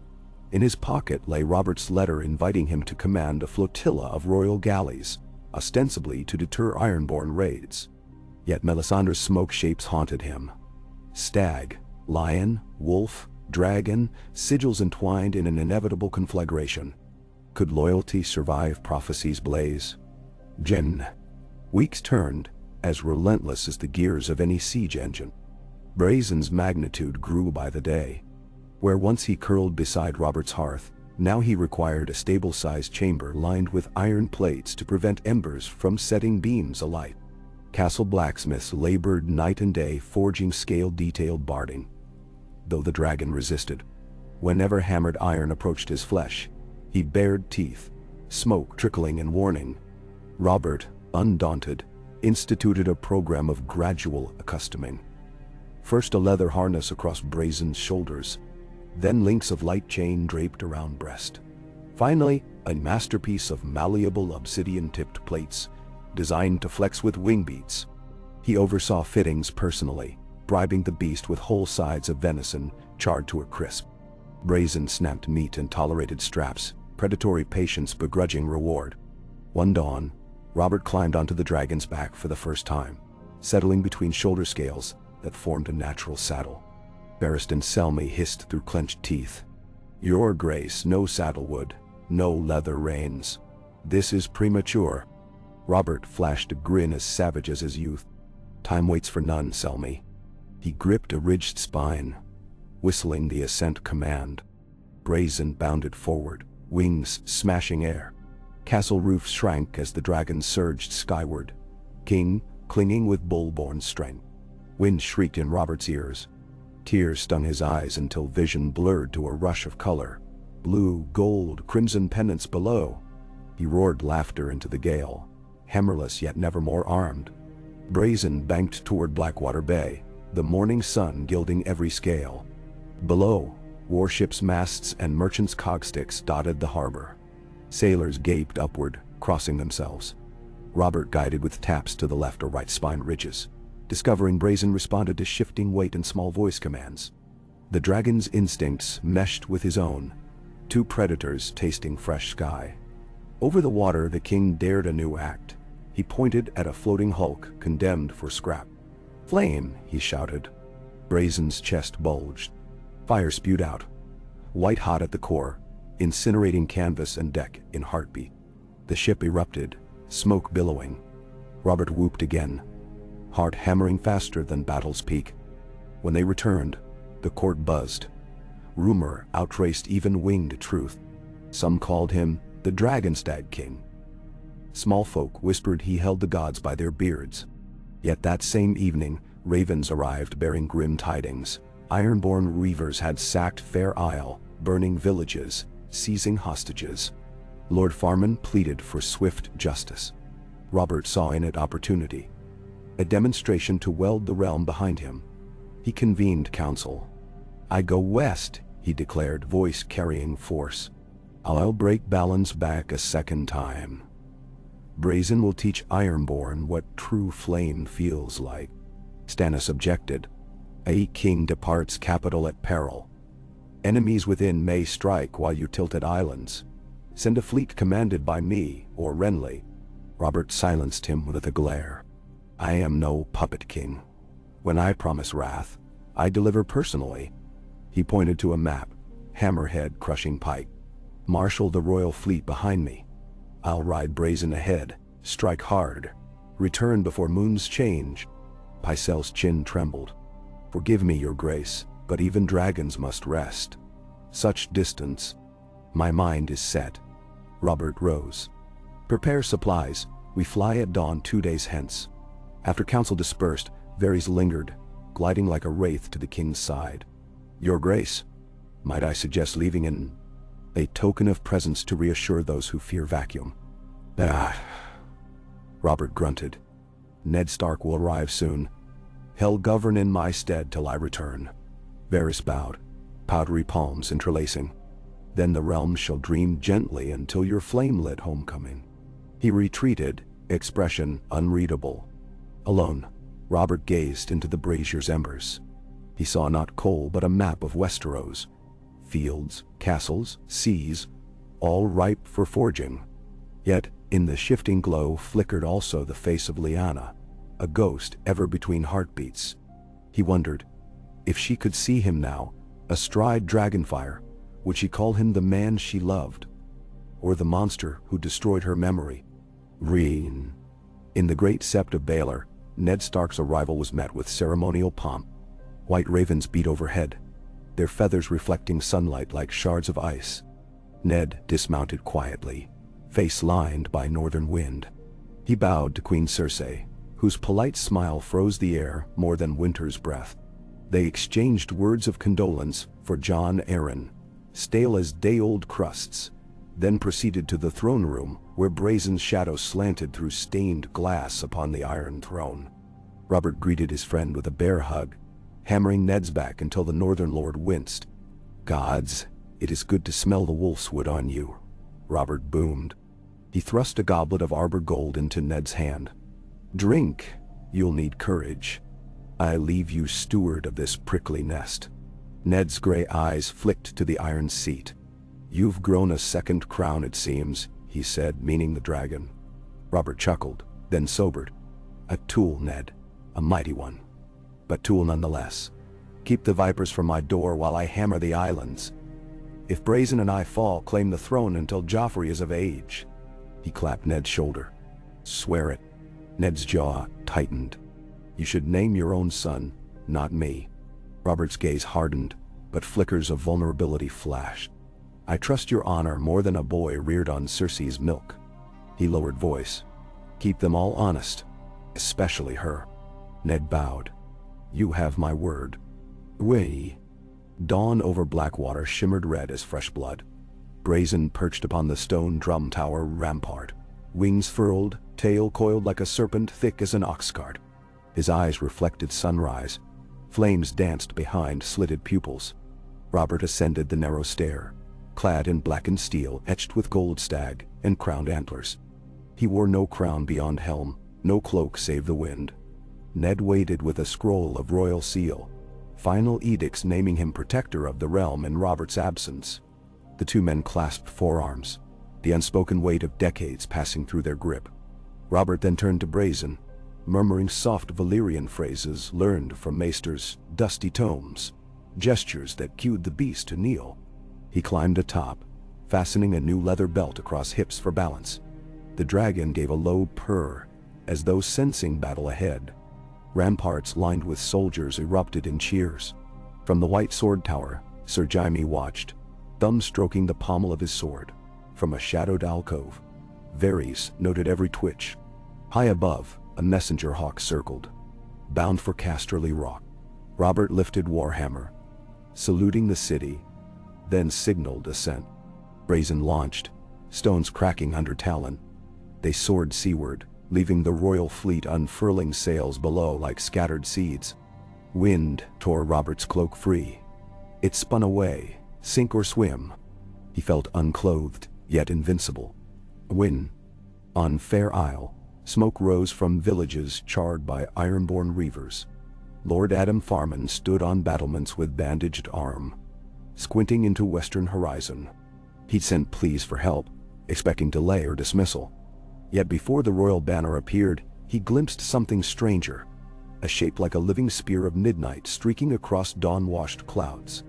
In his pocket lay Robert's letter inviting him to command a flotilla of royal galleys, ostensibly to deter Ironborn raids. Yet Melisandre's smoke shapes haunted him. Stag, lion, wolf, dragon, sigils entwined in an inevitable conflagration. Could loyalty survive prophecy's blaze? Weeks turned, as relentless as the gears of any siege engine. Brazen's magnitude grew by the day. Where once he curled beside Robert's hearth, now he required a stable-sized chamber lined with iron plates to prevent embers from setting beams alight. Castle blacksmiths labored night and day forging scale-detailed barding. Though the dragon resisted, whenever hammered iron approached his flesh, he bared teeth, smoke trickling in warning. Robert, undaunted, instituted a program of gradual accustoming. First a leather harness across Brazen's shoulders, then links of light chain draped around breast. Finally, a masterpiece of malleable obsidian-tipped plates, designed to flex with wing beats. He oversaw fittings personally, bribing the beast with whole sides of venison charred to a crisp. Brazen snapped meat and tolerated straps, predatory patience begrudging reward. One dawn, Robert climbed onto the dragon's back for the first time, settling between shoulder scales that formed a natural saddle. Barristan Selmy hissed through clenched teeth. "Your Grace, no saddlewood, no leather reins. This is premature." Robert flashed a grin as savage as his youth. "Time waits for none, Selmy." He gripped a ridged spine, whistling the assent command. Brazen bounded forward, wings smashing air. Castle roofs shrank as the dragon surged skyward, king clinging with bull-born strength. Wind shrieked in Robert's ears. Tears stung his eyes until vision blurred to a rush of color. Blue, gold, crimson pennants below. He roared laughter into the gale, hammerless yet never more armed. Brazen banked toward Blackwater Bay, the morning sun gilding every scale. Below, warships' masts and merchants' cogsticks dotted the harbor. Sailors gaped upward, crossing themselves. Robert guided with taps to the left or right spine ridges. Discovering Brazen responded to shifting weight and small voice commands. The dragon's instincts meshed with his own, two predators tasting fresh sky. Over the water, the king dared a new act. He pointed at a floating hulk condemned for scrap. "Flame!" he shouted. Brazen's chest bulged. Fire spewed out, white-hot at the core, incinerating canvas and deck in heartbeat. The ship erupted, smoke billowing. Robert whooped again, heart hammering faster than battle's peak. When they returned, the court buzzed. Rumor outraced even winged truth. Some called him the Dragonstag King. Small folk whispered he held the gods by their beards. Yet that same evening, ravens arrived bearing grim tidings. Ironborn reavers had sacked Fair Isle, burning villages, seizing hostages. Lord Farman pleaded for swift justice. Robert saw in it opportunity, a demonstration to weld the realm behind him. He convened council. "I go west," he declared, voice carrying force. "I'll break Balin's back a second time. Brazen will teach Ironborn what true flame feels like." Stannis objected. "A king departs capital at peril. Enemies within may strike while you tilt at islands. Send a fleet commanded by me or Renly." Robert silenced him with a glare. "I am no puppet king. When I promise wrath, I deliver personally." He pointed to a map, hammerhead crushing pike. "Marshal the royal fleet behind me. I'll ride Brazen ahead, strike hard, return before moons change." Pycelle's chin trembled. "Forgive me, your grace, but even dragons must rest. Such distance. My mind is set." Robert rose. "Prepare supplies. We fly at dawn 2 days hence." After council dispersed, Varys lingered, gliding like a wraith to the king's side. "Your grace, might I suggest leaving in a token of presence to reassure those who fear vacuum?" "Ah," Robert grunted. "Ned Stark will arrive soon. He'll govern in my stead till I return." Varys bowed, powdery palms interlacing. "Then the realm shall dream gently until your flame-lit homecoming." He retreated, expression unreadable. Alone, Robert gazed into the brazier's embers. He saw not coal but a map of Westeros. Fields, castles, seas, all ripe for forging. Yet, in the shifting glow flickered also the face of Lyanna, a ghost ever between heartbeats. He wondered, if she could see him now, astride Dragonfire, would she call him the man she loved? Or the monster who destroyed her memory? Reen. In the great sept of Baelor, Ned Stark's arrival was met with ceremonial pomp. White ravens beat overhead, their feathers reflecting sunlight like shards of ice. Ned dismounted quietly, face lined by northern wind. He bowed to Queen Cersei, whose polite smile froze the air more than winter's breath. They exchanged words of condolence for Jon Arryn, stale as day-old crusts, then proceeded to the throne room where Brazen's shadow slanted through stained glass upon the Iron Throne. Robert greeted his friend with a bear hug, hammering Ned's back until the Northern Lord winced. "Gods, it is good to smell the wolf's wood on you," Robert boomed. He thrust a goblet of arbor gold into Ned's hand. "Drink, you'll need courage. I leave you steward of this prickly nest." Ned's gray eyes flicked to the iron seat. "You've grown a second crown, it seems," he said, meaning the dragon. Robert chuckled, then sobered. A tool, Ned. A mighty one. But tool nonetheless. Keep the vipers from my door while I hammer the islands. If Brazen and I fall, claim the throne until Joffrey is of age. He clapped Ned's shoulder. Swear it. Ned's jaw tightened. You should name your own son, not me. Robert's gaze hardened, but flickers of vulnerability flashed. I trust your honor more than a boy reared on Cersei's milk. He lowered voice. Keep them all honest, especially her. Ned bowed. You have my word. We. Dawn over Blackwater shimmered red as fresh blood. Brazen perched upon the stone drum tower rampart. Wings furled, tail coiled like a serpent, thick as an ox cart. His eyes reflected sunrise. Flames danced behind slitted pupils. Robert ascended the narrow stair, clad in blackened steel etched with gold stag and crowned antlers. He wore no crown beyond helm, no cloak save the wind. Ned waited with a scroll of royal seal, final edicts naming him protector of the realm in Robert's absence. The two men clasped forearms, the unspoken weight of decades passing through their grip. Robert then turned to Brazen, murmuring soft Valyrian phrases learned from Maester's dusty tomes, gestures that cued the beast to kneel. He climbed atop, fastening a new leather belt across hips for balance. The dragon gave a low purr, as though sensing battle ahead. Ramparts lined with soldiers erupted in cheers. From the White Sword Tower, Sir Jaime watched, thumb stroking the pommel of his sword. From a shadowed alcove, Varys noted every twitch. High above, a messenger hawk circled, bound for Casterly Rock. Robert lifted Warhammer, saluting the city, then signaled ascent. Brazen launched, stones cracking under talon. They soared seaward, leaving the royal fleet unfurling sails below like scattered seeds. Wind tore Robert's cloak free. It spun away, sink or swim. He felt unclothed, yet invincible. When, on Fair Isle, smoke rose from villages charred by ironborn reavers. Lord Adam Farman stood on battlements with bandaged arm, squinting into western horizon. He'd sent pleas for help, expecting delay or dismissal. Yet before the royal banner appeared, he glimpsed something stranger, a shape like a living spear of midnight streaking across dawn-washed clouds.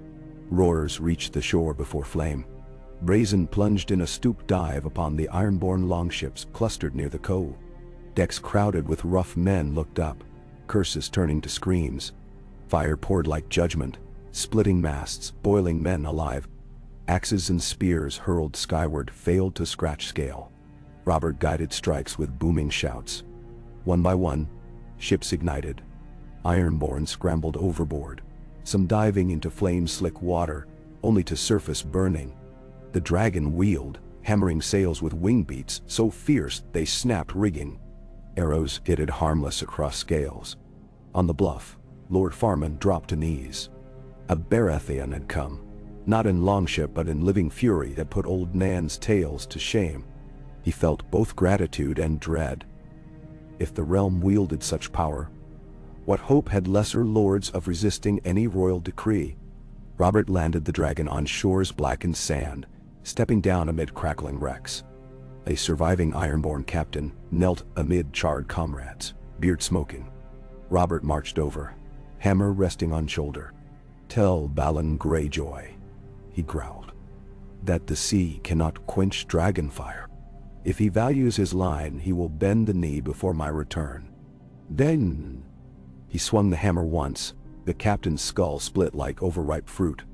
Roars reached the shore before flame. Brazen plunged in a stoop dive upon the ironborn longships clustered near the cove. Decks crowded with rough men looked up, curses turning to screams. Fire poured like judgment, splitting masts, boiling men alive. Axes and spears hurled skyward failed to scratch scale. Robert guided strikes with booming shouts. One by one, ships ignited. Ironborn scrambled overboard, some diving into flame-slick water, only to surface burning. The dragon wheeled, hammering sails with wing beats so fierce they snapped rigging. Arrows hitted harmless across scales. On the bluff, Lord Farman dropped to knees. A Baratheon had come, not in longship but in living fury that put old Nan's tales to shame. He felt both gratitude and dread. If the realm wielded such power, what hope had lesser lords of resisting any royal decree? Robert landed the dragon on shore's blackened sand, stepping down amid crackling wrecks. A surviving ironborn captain knelt amid charred comrades, beard smoking. Robert marched over, hammer resting on shoulder. Tell Balon Greyjoy, he growled, that the sea cannot quench dragon fire. If he values his line, he will bend the knee before my return. Then, he swung the hammer once, the captain's skull split like overripe fruit.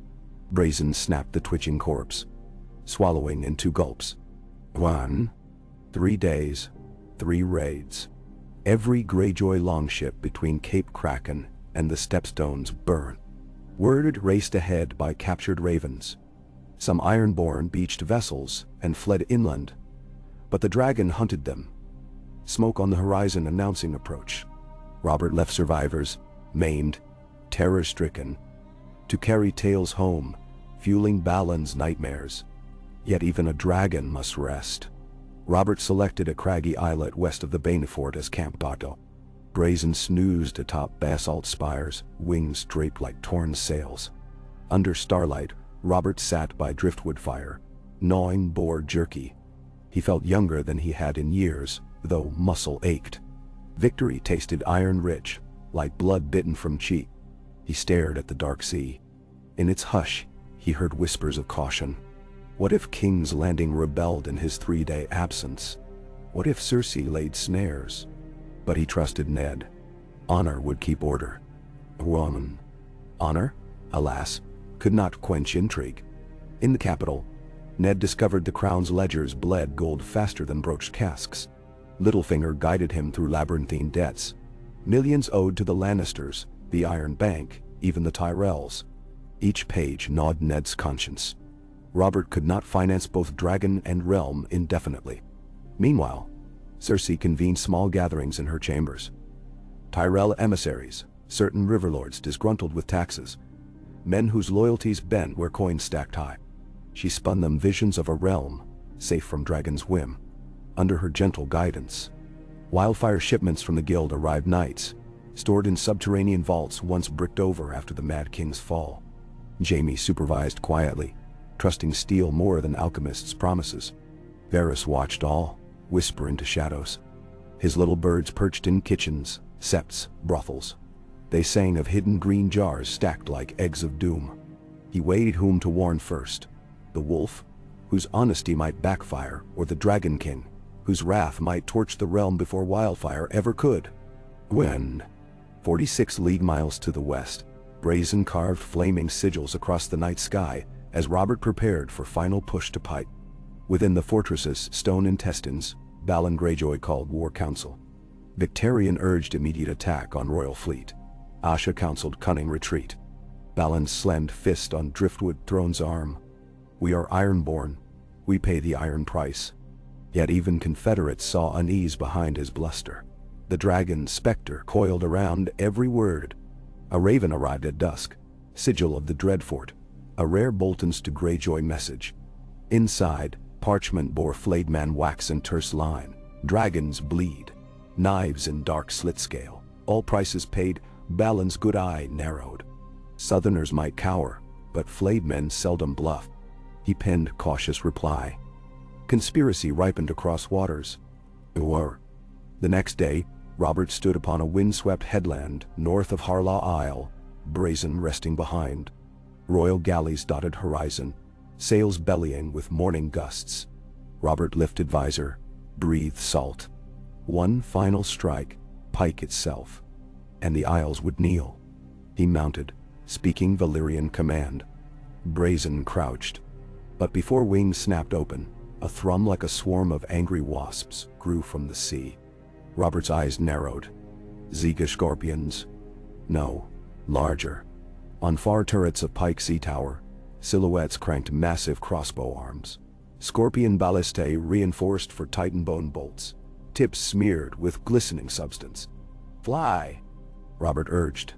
Brazen snapped the twitching corpse, swallowing in 2 gulps. 1. 3 days, 3 raids. Every Greyjoy longship between Cape Kraken and the Stepstones burned. Word raced ahead by captured ravens. Some ironborn beached vessels and fled inland, but the dragon hunted them. Smoke on the horizon announcing approach. Robert left survivors, maimed, terror-stricken, to carry tales home, fueling Balon's nightmares. Yet even a dragon must rest. Robert selected a craggy islet west of the Banefort as Camp Dotto. Brazen snoozed atop basalt spires, wings draped like torn sails. Under starlight, Robert sat by driftwood fire, gnawing boar jerky. He felt younger than he had in years, though muscle ached. Victory tasted iron-rich, like blood bitten from cheek. He stared at the dark sea. In its hush, he heard whispers of caution. What if King's Landing rebelled in his 3-day absence? What if Cersei laid snares? But he trusted Ned. Honor would keep order. Woman. Honor, alas, could not quench intrigue. In the capital, Ned discovered the crown's ledgers bled gold faster than broached casks. Littlefinger guided him through labyrinthine debts. Millions owed to the Lannisters, the Iron Bank, even the Tyrells. Each page gnawed Ned's conscience. Robert could not finance both dragon and realm indefinitely. Meanwhile, Cersei convened small gatherings in her chambers. Tyrell emissaries, certain riverlords disgruntled with taxes, men whose loyalties bent where coins stacked high. She spun them visions of a realm, safe from dragon's whim. Under her gentle guidance, wildfire shipments from the guild arrived nights, stored in subterranean vaults once bricked over after the Mad King's fall. Jaime supervised quietly, trusting steel more than alchemists' promises. Varys watched all, whisper into shadows. His little birds perched in kitchens, septs, brothels. They sang of hidden green jars stacked like eggs of doom. He weighed whom to warn first: the wolf, whose honesty might backfire, or the Dragon King, whose wrath might torch the realm before wildfire ever could. When, 46 league miles to the west, brazen carved flaming sigils across the night sky as Robert prepared for final push to Pike. Within the fortress's stone intestines, Balon Greyjoy called war council. Victarion urged immediate attack on royal fleet. Asha counseled cunning retreat. Balon slammed fist on driftwood throne's arm. We are ironborn. We pay the iron price. Yet even Confederates saw unease behind his bluster. The dragon's specter coiled around every word. A raven arrived at dusk, sigil of the Dreadfort, a rare Bolton's to Greyjoy message. Inside, parchment bore flayed man wax and terse line, dragons bleed, knives in dark slit scale, all prices paid. Balon's good eye narrowed. Southerners might cower, but flayed men seldom bluff. He penned cautious reply. Conspiracy ripened across waters. Or. The next day, Robert stood upon a windswept headland north of Harlaw Isle, brazen resting behind. Royal galleys dotted horizon, sails bellying with morning gusts. Robert lifted visor, breathed salt. One final strike, Pike itself, and the Isles would kneel. He mounted, speaking Valyrian command. Brazen crouched. But before wings snapped open, a thrum like a swarm of angry wasps grew from the sea. Robert's eyes narrowed. Zeegish scorpions? No, larger. On far turrets of Pike Sea Tower, silhouettes cranked massive crossbow arms. Scorpion ballistae reinforced for Titan bone bolts, tips smeared with glistening substance. Fly, Robert urged.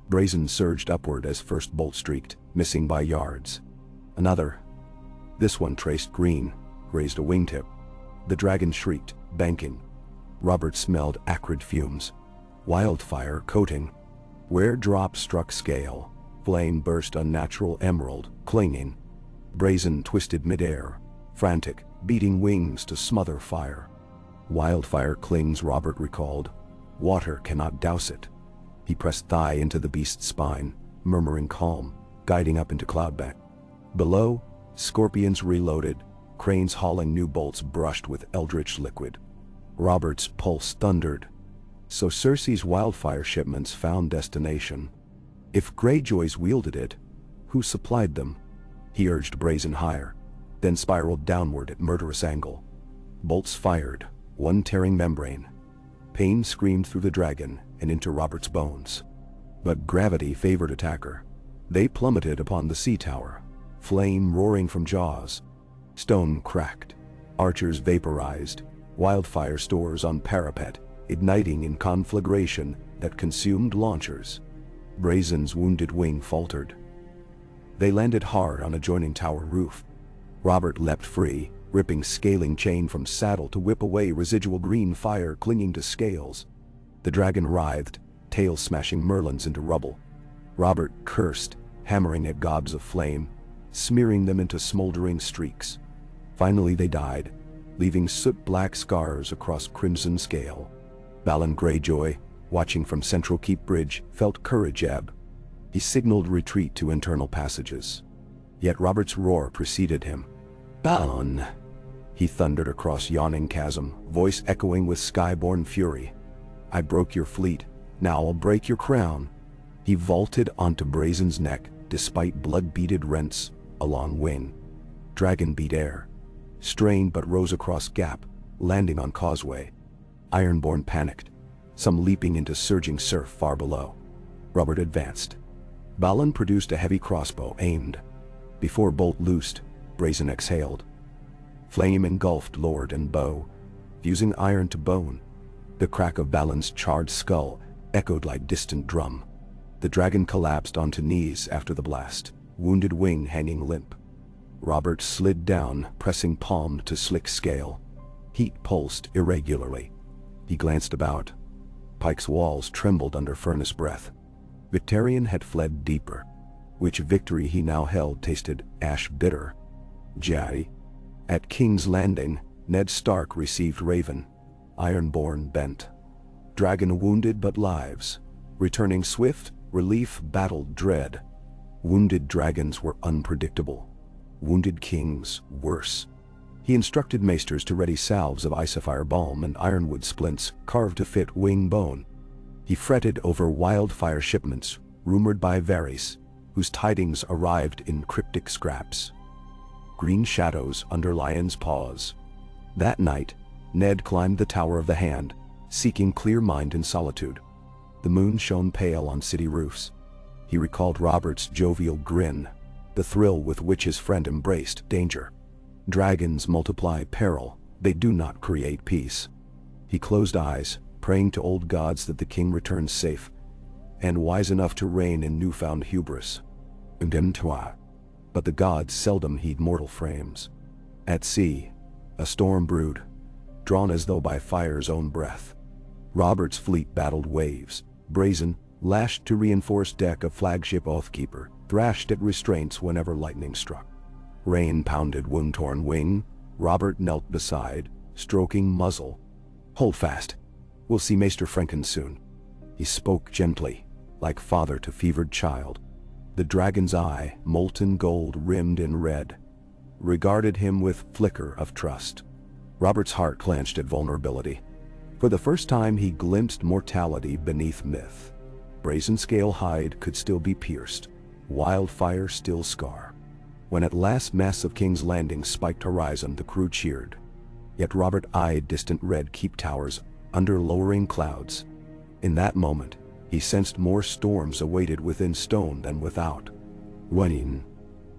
Brazen surged upward as first bolt streaked, missing by yards. Another. This one traced green, grazed a wingtip. The dragon shrieked, banking. Robert smelled acrid fumes. Wildfire coating. Where drop struck scale, flame burst unnatural emerald, clinging. Brazen twisted midair, frantic, beating wings to smother fire. Wildfire clings, Robert recalled. Water cannot douse it. He pressed thigh into the beast's spine, murmuring calm, guiding up into cloudbank. Below, scorpions reloaded, cranes hauling new bolts brushed with eldritch liquid. Robert's pulse thundered. So Cersei's wildfire shipments found destination. If Greyjoys wielded it, who supplied them? He urged brazen higher, then spiraled downward at murderous angle. Bolts fired, one tearing membrane. Pain screamed through the dragon and into Robert's bones. But gravity favored attacker. They plummeted upon the sea tower, flame roaring from jaws. Stone cracked, archers vaporized, wildfire stores on parapet, igniting in conflagration that consumed launchers. Brazen's wounded wing faltered. They landed hard on adjoining tower roof. Robert leapt free, ripping scaling chain from saddle to whip away residual green fire clinging to scales. The dragon writhed, tail smashing merlins into rubble. Robert cursed, hammering at gobs of flame, smearing them into smoldering streaks. Finally they died, leaving soot-black scars across crimson scale. Balin Greyjoy, watching from Central Keep Bridge, felt courage ebb. He signaled retreat to internal passages. Yet Robert's roar preceded him. "Balin!" he thundered across yawning chasm, voice echoing with skyborn fury. "I broke your fleet, now I'll break your crown." He vaulted onto Brazen's neck, despite blood-beaded rents along wing. Dragon beat air, strained but rose across gap, landing on causeway. Ironborn panicked, some leaping into surging surf far below. Robert advanced. Balin produced a heavy crossbow, aimed. Before bolt loosed, Brazen exhaled. Flame engulfed lord and bow, fusing iron to bone. The crack of Balin's charred skull echoed like distant drum. The dragon collapsed onto knees after the blast, wounded wing hanging limp. Robert slid down, pressing palm to slick scale. Heat pulsed irregularly. He glanced about. Pike's walls trembled under furnace breath. Victarion had fled deeper. Which victory he now held tasted ash bitter. Jai. At King's Landing, Ned Stark received Raven, Ironborn bent. Dragon wounded but lives. Returning swift, relief battled dread. Wounded dragons were unpredictable. Wounded kings worse. He instructed maesters to ready salves of Isafire balm and ironwood splints carved to fit wing bone. He fretted over wildfire shipments, rumored by Varys, whose tidings arrived in cryptic scraps. Green shadows under lions' paws. That night, Ned climbed the Tower of the Hand, seeking clear mind in solitude. The moon shone pale on city roofs. He recalled Robert's jovial grin, the thrill with which his friend embraced danger. Dragons multiply peril, they do not create peace. He closed eyes, praying to old gods that the king returns safe, and wise enough to reign in newfound hubris. But the gods seldom heed mortal frames. At sea, a storm brewed, drawn as though by fire's own breath. Robert's fleet battled waves. Brazen, lashed to reinforced deck of flagship Oathkeeper, thrashed at restraints whenever lightning struck. Rain pounded wound-torn wing. Robert knelt beside, stroking muzzle. "Hold fast. We'll see Maester Franken soon." He spoke gently, like father to fevered child. The dragon's eye, molten gold rimmed in red, regarded him with flicker of trust. Robert's heart clenched at vulnerability. For the first time he glimpsed mortality beneath myth. Brazen scale hide could still be pierced, wildfire still scar. When at last mass of King's Landing spiked horizon, the crew cheered. Yet Robert eyed distant red keep towers under lowering clouds. In that moment, he sensed more storms awaited within stone than without. Running.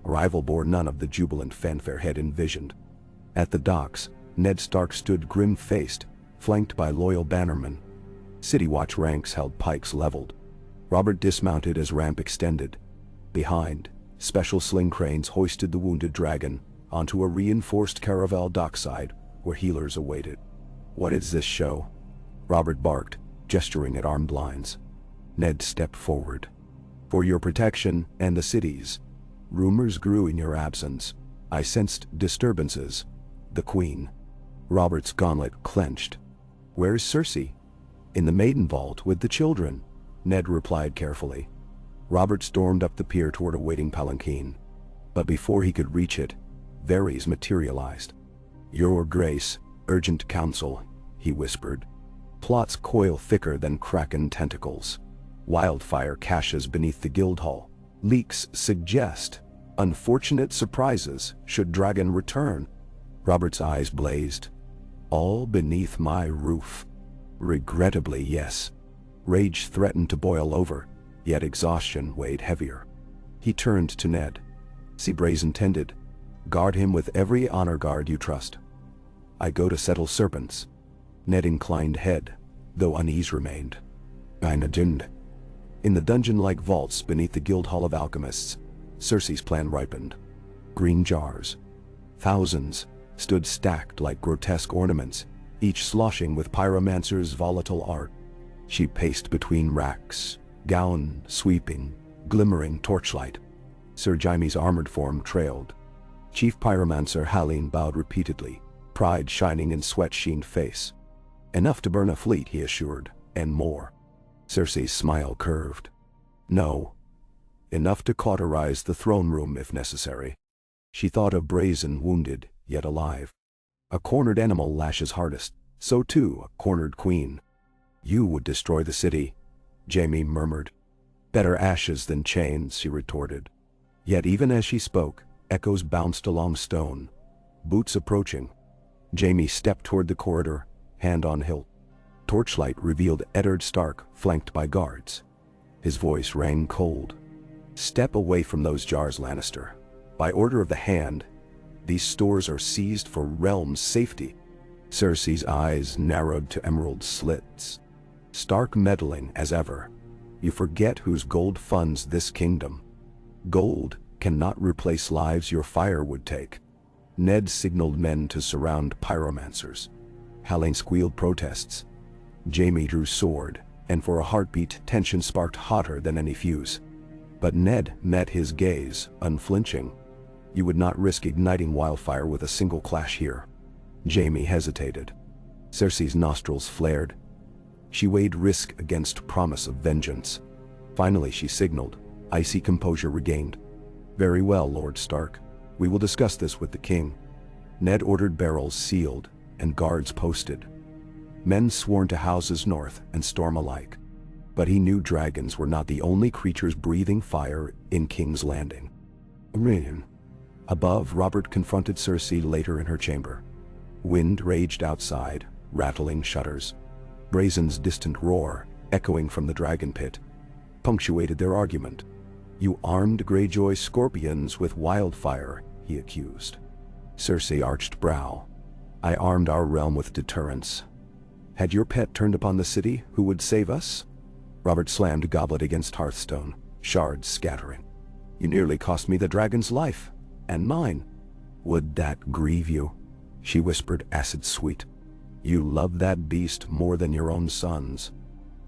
Arrival bore none of the jubilant fanfare had envisioned. At the docks, Ned Stark stood grim-faced, flanked by loyal bannermen. City Watch ranks held pikes leveled. Robert dismounted as ramp extended. Behind, special sling cranes hoisted the wounded dragon onto a reinforced caravel dockside where healers awaited. "What is this show?" Robert barked, gesturing at armed lines. Ned stepped forward. "For your protection and the city's. Rumors grew in your absence. I sensed disturbances. The Queen." Robert's gauntlet clenched. "Where's Cersei?" "In the maiden vault with the children," Ned replied carefully. Robert stormed up the pier toward a waiting palanquin. But before he could reach it, Varys materialized. "Your Grace, urgent counsel," he whispered. "Plots coil thicker than kraken tentacles. Wildfire caches beneath the Guildhall. Leaks suggest unfortunate surprises should dragon return." Robert's eyes blazed. "All beneath my roof." "Regrettably, yes." Rage threatened to boil over, yet exhaustion weighed heavier. He turned to Ned. "See Brazen tended. Guard him with every honor guard you trust. I go to settle serpents." Ned inclined head, though unease remained. "I'm doomed." In the dungeon-like vaults beneath the Guildhall of Alchemists, Cersei's plan ripened. Green jars, thousands, stood stacked like grotesque ornaments, each sloshing with pyromancer's volatile art. She paced between racks, gown sweeping, glimmering torchlight. Sir Jaime's armored form trailed. Chief Pyromancer Halline bowed repeatedly. pride shining in sweat-sheened face. "Enough to burn a fleet," he assured, "and more." Cersei's smile curved. "No. Enough to cauterize the throne room if necessary." She thought of Brazen, wounded, yet alive. A cornered animal lashes hardest, so too a cornered queen. "You would destroy the city," Jaime murmured. "Better ashes than chains," she retorted. Yet even as she spoke, echoes bounced along stone. Boots approaching. Jaime stepped toward the corridor, hand on hilt. Torchlight revealed Eddard Stark, flanked by guards. His voice rang cold. "Step away from those jars, Lannister. By order of the Hand, these stores are seized for realm's safety." Cersei's eyes narrowed to emerald slits. Stark meddling as ever. "You forget whose gold funds this kingdom. Gold cannot replace lives your fire would take." Ned signaled men to surround pyromancers. Halling squealed protests. Jaime drew sword, and for a heartbeat tension sparked hotter than any fuse. But Ned met his gaze, unflinching. "You would not risk igniting wildfire with a single clash here." Jaime hesitated. Cersei's nostrils flared. She weighed risk against promise of vengeance. Finally she signaled, icy composure regained. "Very well, Lord Stark. We will discuss this with the king." Ned ordered barrels sealed and guards posted. Men sworn to houses north and storm alike. But he knew dragons were not the only creatures breathing fire in King's Landing. Above, Robert confronted Cersei later in her chamber. Wind raged outside, rattling shutters. Brazen's distant roar, echoing from the dragon pit, punctuated their argument. "You armed Greyjoy scorpions with wildfire," he accused. Cersei arched brow. "I armed our realm with deterrence. Had your pet turned upon the city, who would save us?" Robert slammed a goblet against hearthstone, shards scattering. "You nearly cost me the dragon's life, and mine." "Would that grieve you?" she whispered, acid sweet. "You love that beast more than your own sons."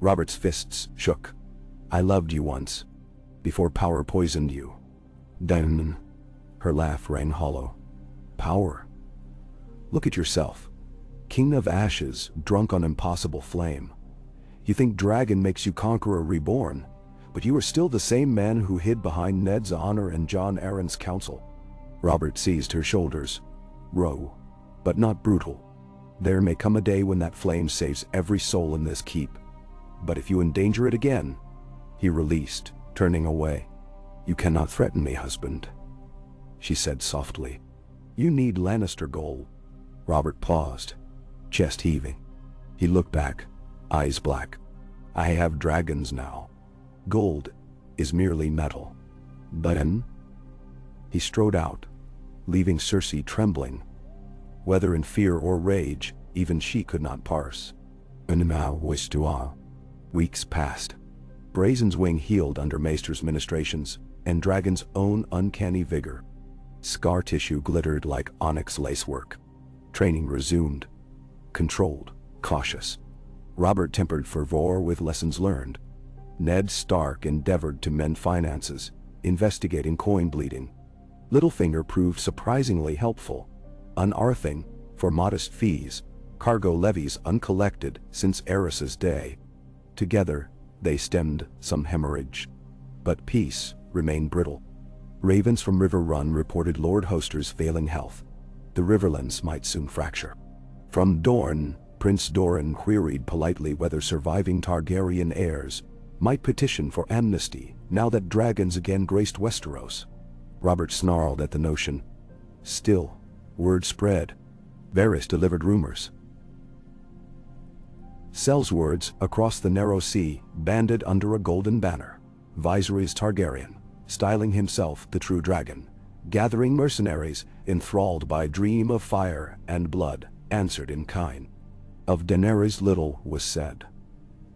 Robert's fists shook. "I loved you once, before power poisoned you." "Then," her laugh rang hollow. "Power? Look at yourself. King of ashes, drunk on impossible flame. You think dragon makes you conqueror reborn, but you are still the same man who hid behind Ned's honor and Jon Arryn's counsel." Robert seized her shoulders. "Row, but not brutal. There may come a day when that flame saves every soul in this keep. But if you endanger it again..." He released, turning away. "You cannot threaten me, husband," she said softly. "You need Lannister gold." Robert paused, chest heaving. He looked back, eyes black. "I have dragons now. Gold is merely metal." "But then..." He strode out, leaving Cersei trembling. Whether in fear or rage, even she could not parse. Weeks passed. Brazen's wing healed under Maester's ministrations, and Dragon's own uncanny vigor. Scar tissue glittered like onyx lacework. Training resumed. Controlled, cautious. Robert tempered fervor with lessons learned. Ned Stark endeavored to mend finances, investigating coin bleeding. Littlefinger proved surprisingly helpful, unearthing, for modest fees, cargo levies uncollected since Aerys's day. Together, they stemmed some hemorrhage. But peace remained brittle. Ravens from River Run reported Lord Hoster's failing health. The Riverlands might soon fracture. From Dorne, Prince Doran queried politely whether surviving Targaryen heirs might petition for amnesty now that dragons again graced Westeros. Robert snarled at the notion. Still, word spread. Varys delivered rumors. Sellswords across the narrow sea banded under a golden banner. Viserys Targaryen, styling himself the true dragon, gathering mercenaries enthralled by dream of fire and blood, answered in kind. Of Daenerys little was said.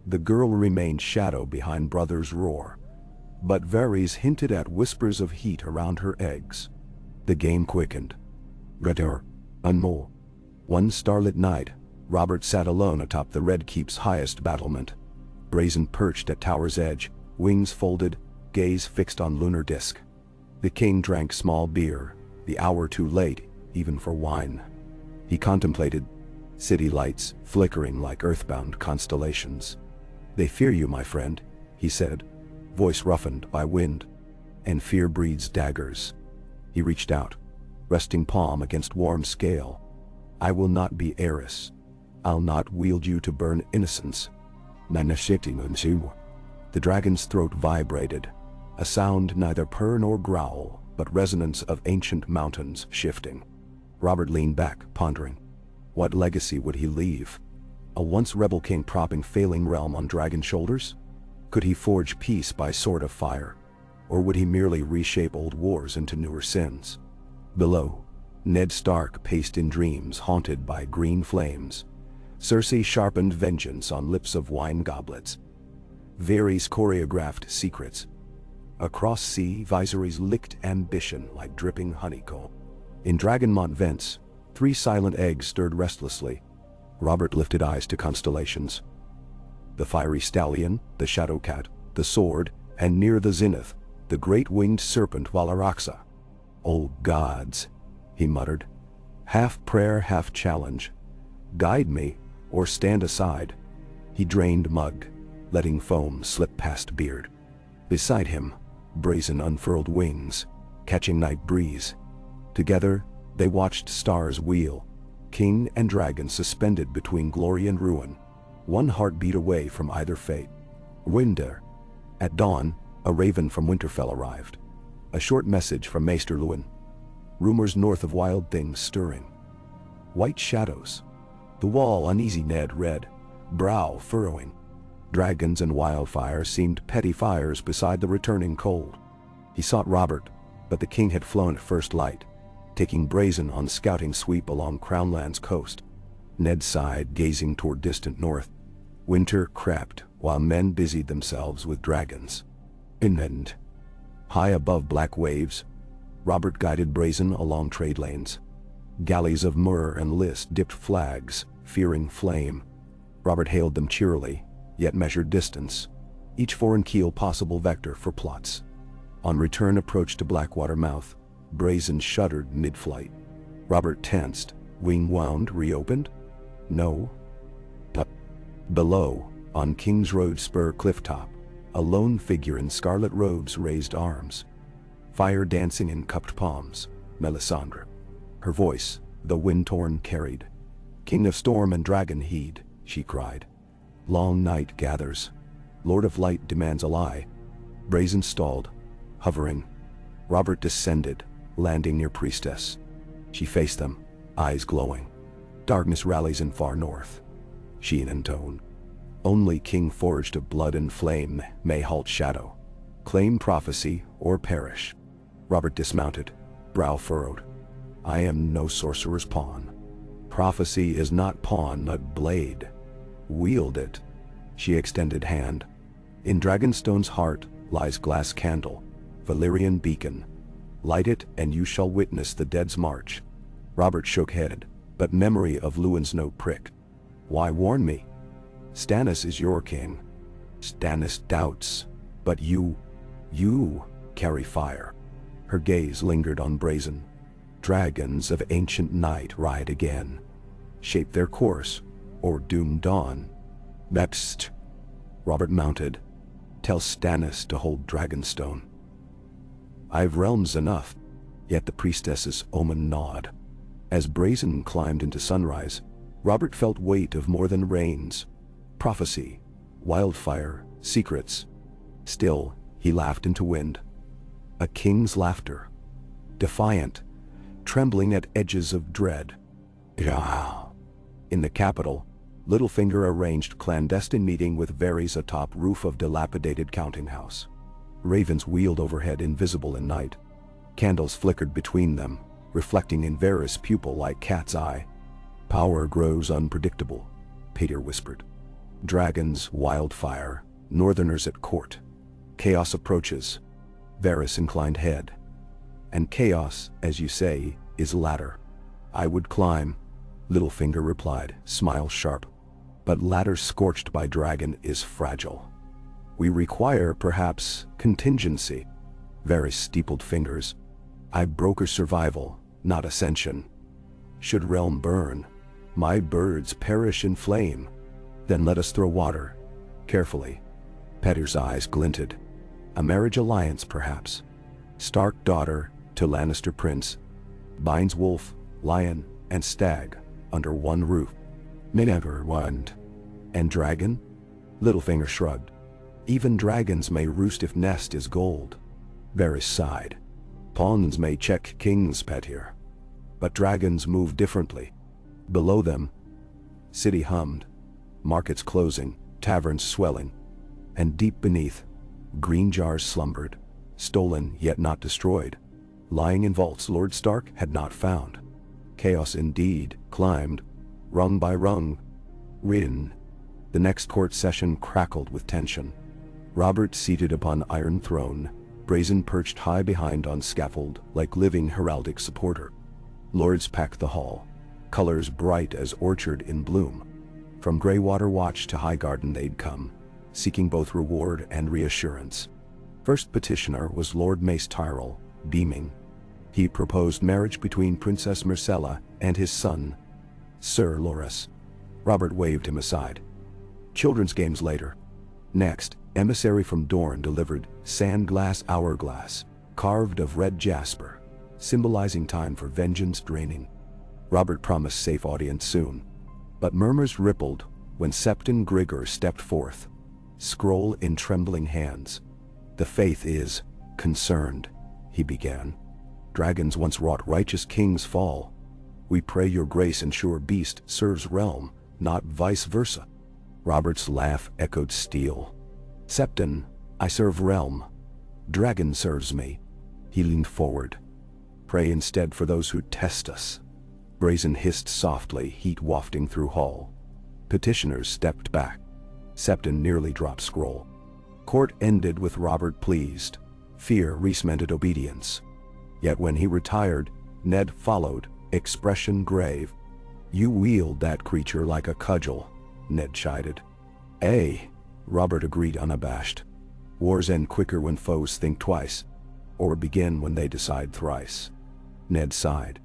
The girl remained shadow behind brother's roar. But Varys hinted at whispers of heat around her eggs. The game quickened. Redor, Unmol. One starlit night, Robert sat alone atop the Red Keep's highest battlement. Brazen perched at tower's edge, wings folded, gaze fixed on lunar disk. The king drank small beer, the hour too late, even for wine. He contemplated city lights flickering like earthbound constellations. "They fear you, my friend," he said, voice roughened by wind. "And fear breeds daggers." He reached out, resting palm against warm scale. "I will not be heiress. I'll not wield you to burn innocence." The dragon's throat vibrated, a sound neither purr nor growl, but resonance of ancient mountains shifting. Robert leaned back, pondering. What legacy would he leave? A once rebel king propping failing realm on dragon shoulders? Could he forge peace by sword of fire? Or would he merely reshape old wars into newer sins? Below, Ned Stark paced in dreams haunted by green flames. Cersei sharpened vengeance on lips of wine goblets. Varys choreographed secrets. Across sea, Viserys licked ambition like dripping honeycomb. In Dragonmont vents, 3 silent eggs stirred restlessly. Robert lifted eyes to constellations. The fiery stallion, the shadow cat, the sword, and near the zenith, the great winged serpent Valaraxa. "Oh gods," he muttered, half prayer, half challenge. "Guide me, or stand aside." He drained mug, letting foam slip past beard. Beside him, brazen unfurled wings, catching night breeze. Together, they watched stars wheel, king and dragon suspended between glory and ruin, one heartbeat away from either fate. Winter. At dawn, a raven from Winterfell arrived. A short message from Maester Luwin. Rumors north of wild things stirring. White shadows. The wall uneasy, Ned read, brow furrowing. Dragons and wildfire seemed petty fires beside the returning cold. He sought Robert, but the king had flown at first light, taking brazen on scouting sweep along Crownland's coast. Ned sighed, gazing toward distant north. Winter crept, while men busied themselves with dragons. Inland, high above black waves, Robert guided brazen along trade lanes. Galleys of myrrh and list dipped flags, fearing flame. Robert hailed them cheerily, yet measured distance, each foreign keel possible vector for plots. On return approach to Blackwater mouth, brazen shuddered mid-flight. Robert tensed, wing wound, reopened? No. But below, on King's Road spur clifftop, a lone figure in scarlet robes raised arms. Fire dancing in cupped palms, Melisandre. Her voice, the wind-torn, carried. "King of storm and dragon heed," she cried. "Long night gathers. Lord of light demands a lie." Brazen stalled, hovering. Robert descended, landing near priestess. She faced them, eyes glowing. "Darkness rallies in far north," she intoned. "Only king forged of blood and flame may halt shadow. Claim prophecy or perish." Robert dismounted, brow furrowed. "I am no sorcerer's pawn. Prophecy is not pawn, but blade. Wield it." She extended hand. "In Dragonstone's heart lies glass candle, Valyrian beacon. Light it and you shall witness the dead's march." Robert shook head, but memory of Luwin's note pricked. "Why warn me? Stannis is your king." "Stannis doubts, but you carry fire." Her gaze lingered on brazen. "Dragons of ancient night ride again. Shape their course, or doom dawn." "Bepst." Robert mounted. "Tell Stannis to hold Dragonstone." "I've realms enough." Yet the priestess's omen gnawed. As brazen climbed into sunrise, Robert felt weight of more than reins. Prophecy, wildfire, secrets. Still, he laughed into wind. A king's laughter. Defiant, trembling at edges of dread. "Yeah." In the capital, Littlefinger arranged clandestine meeting with Varys atop roof of dilapidated counting house. Ravens wheeled overhead, invisible in night. Candles flickered between them, reflecting in Varys' pupil like cat's eye. "Power grows unpredictable," Peter whispered. "Dragons, wildfire, northerners at court. Chaos approaches." Varys inclined head. "And chaos, as you say, is ladder." "I would climb," Littlefinger replied, smile sharp. "But ladder scorched by dragon is fragile. We require, perhaps, contingency." Varys steepled fingers. "I broker survival, not ascension." Should realm burn, my birds perish in flame. Then let us throw water. Carefully. Peter's eyes glinted. A marriage alliance, perhaps. Stark daughter to Lannister prince. Binds wolf, lion, and stag under one roof. Never wand. And dragon? Littlefinger shrugged. Even dragons may roost if nest is gold. Varys sighed. Pawns may check king's pet here. But dragons move differently. Below them, city hummed. Markets closing, taverns swelling. And deep beneath, green jars slumbered, stolen yet not destroyed. Lying in vaults Lord Stark had not found. Chaos indeed climbed, rung by rung. Ridden. The next court session crackled with tension. Robert seated upon iron throne, Brazen perched high behind on scaffold like living heraldic supporter. Lords packed the hall, colors bright as orchard in bloom. From Greywater Watch to Highgarden they'd come, seeking both reward and reassurance. First petitioner was Lord Mace Tyrell, beaming. He proposed marriage between Princess Myrcella and his son, Sir Loras. Robert waved him aside. Children's games later. Next, emissary from Dorne delivered sand-glass hourglass, carved of red jasper, symbolizing time for vengeance draining. Robert promised safe audience soon. But murmurs rippled when Septon Grigor stepped forth, scroll in trembling hands. The faith is concerned, he began. Dragons once wrought righteous kings fall. We pray your grace ensure beast serves realm, not vice versa. Robert's laugh echoed steel. Septon, I serve realm. Dragon serves me. He leaned forward. Pray instead for those who test us. Brazen hissed softly, heat wafting through hall. Petitioners stepped back. Septon nearly dropped scroll. Court ended with Robert pleased. Fear re-cemented obedience. Yet when he retired, Ned followed, expression grave. You wield that creature like a cudgel, Ned chided. Robert agreed unabashed. Wars end quicker when foes think twice, or begin when they decide thrice. Ned sighed.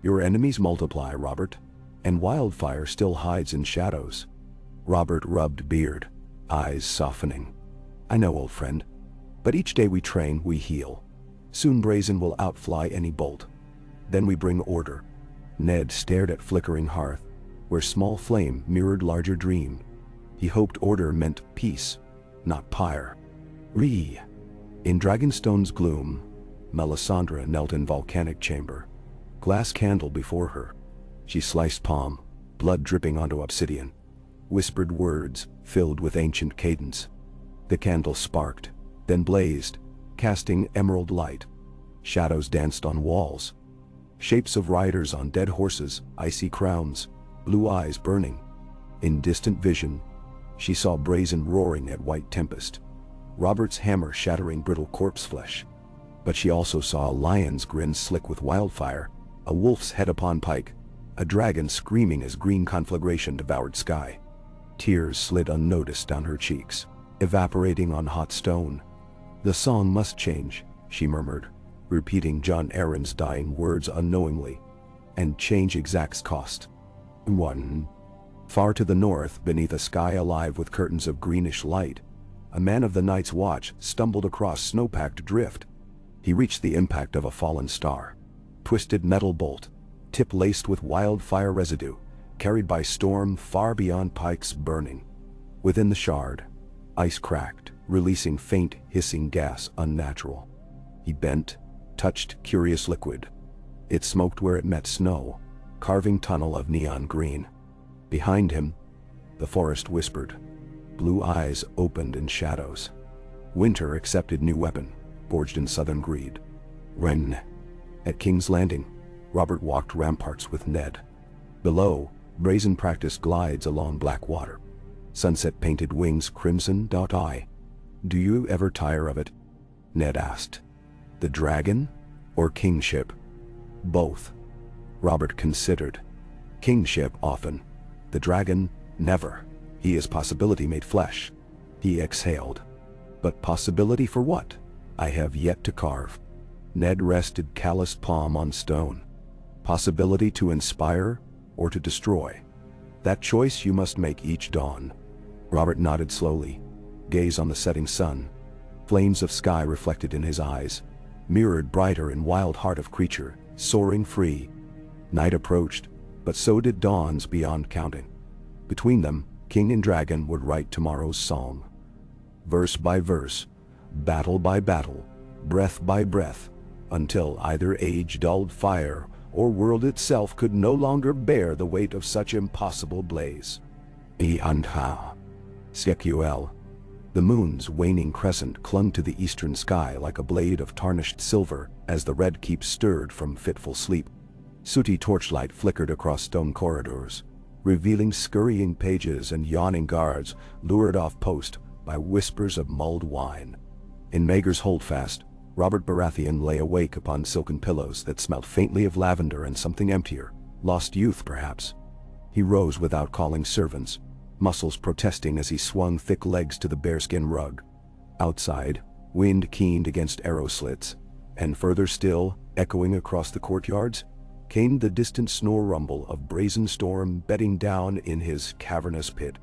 Your enemies multiply, Robert, and wildfire still hides in shadows. Robert rubbed beard, eyes softening. I know, old friend, but each day we train, we heal. Soon Brazen will outfly any bolt. Then we bring order. Ned stared at flickering hearth, where small flame mirrored larger dream. He hoped order meant peace, not pyre. In Dragonstone's gloom, Melisandre knelt in volcanic chamber. Glass candle before her. She sliced palm, blood dripping onto obsidian. Whispered words, filled with ancient cadence. The candle sparked, then blazed, casting emerald light. Shadows danced on walls. Shapes of riders on dead horses, icy crowns, blue eyes burning. In distant vision, she saw Brazen roaring at white tempest, Robert's hammer shattering brittle corpse flesh. But she also saw a lion's grin slick with wildfire, a wolf's head upon pike, a dragon screaming as green conflagration devoured sky. Tears slid unnoticed down her cheeks, evaporating on hot stone. The song must change, she murmured, repeating John Aaron's dying words unknowingly. And change exacts cost. 1. Far to the north, beneath a sky alive with curtains of greenish light, a man of the Night's Watch stumbled across snow-packed drift. He reached the impact of a fallen star. Twisted metal bolt, tip laced with wildfire residue, carried by storm far beyond Pike's burning. Within the shard, ice cracked, releasing faint, hissing gas unnatural. He bent, touched curious liquid. It smoked where it met snow, carving tunnel of neon green. Behind him, the forest whispered. Blue eyes opened in shadows. Winter accepted new weapon, forged in southern greed. At King's Landing, Robert walked ramparts with Ned. Below, Brazen practiced glides along black water. Sunset painted wings crimson. Do you ever tire of it? Ned asked. The dragon or kingship? Both. Robert considered. Kingship often. The dragon, never. He is possibility made flesh. He exhaled. But possibility for what? I have yet to carve. Ned rested calloused palm on stone. Possibility to inspire or to destroy. That choice you must make each dawn. Robert nodded slowly, gaze on the setting sun. Flames of sky reflected in his eyes, mirrored brighter in wild heart of creature, soaring free. Night approached, but so did dawns beyond counting. Between them, king and dragon would write tomorrow's song. Verse by verse, battle by battle, breath by breath, until either age dulled fire or world itself could no longer bear the weight of such impossible blaze. Iantha. Sequel. The moon's waning crescent clung to the eastern sky like a blade of tarnished silver as the red keep stirred from fitful sleep. Sooty torchlight flickered across stone corridors, revealing scurrying pages and yawning guards lured off post by whispers of mulled wine. In Maegor's holdfast, Robert Baratheon lay awake upon silken pillows that smelt faintly of lavender and something emptier, lost youth perhaps. He rose without calling servants, muscles protesting as he swung thick legs to the bearskin rug. Outside, wind keened against arrow slits, and further still, echoing across the courtyards, came the distant snore rumble of brazen storm bedding down in his cavernous pit.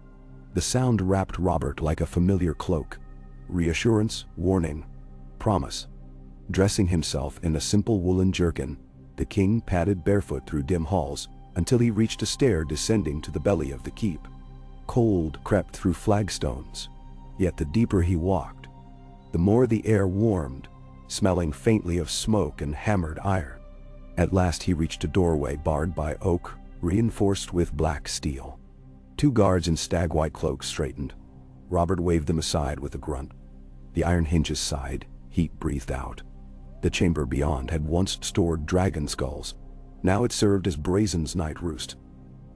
The sound wrapped Robert like a familiar cloak. Reassurance, warning, promise. Dressing himself in a simple woolen jerkin, the king padded barefoot through dim halls until he reached a stair descending to the belly of the keep. Cold crept through flagstones, yet the deeper he walked, the more the air warmed, smelling faintly of smoke and hammered iron. At last he reached a doorway barred by oak, reinforced with black steel. Two guards in stag-white cloaks straightened. Robert waved them aside with a grunt. The iron hinges sighed, heat breathed out. The chamber beyond had once stored dragon skulls. Now it served as Brazen's night roost.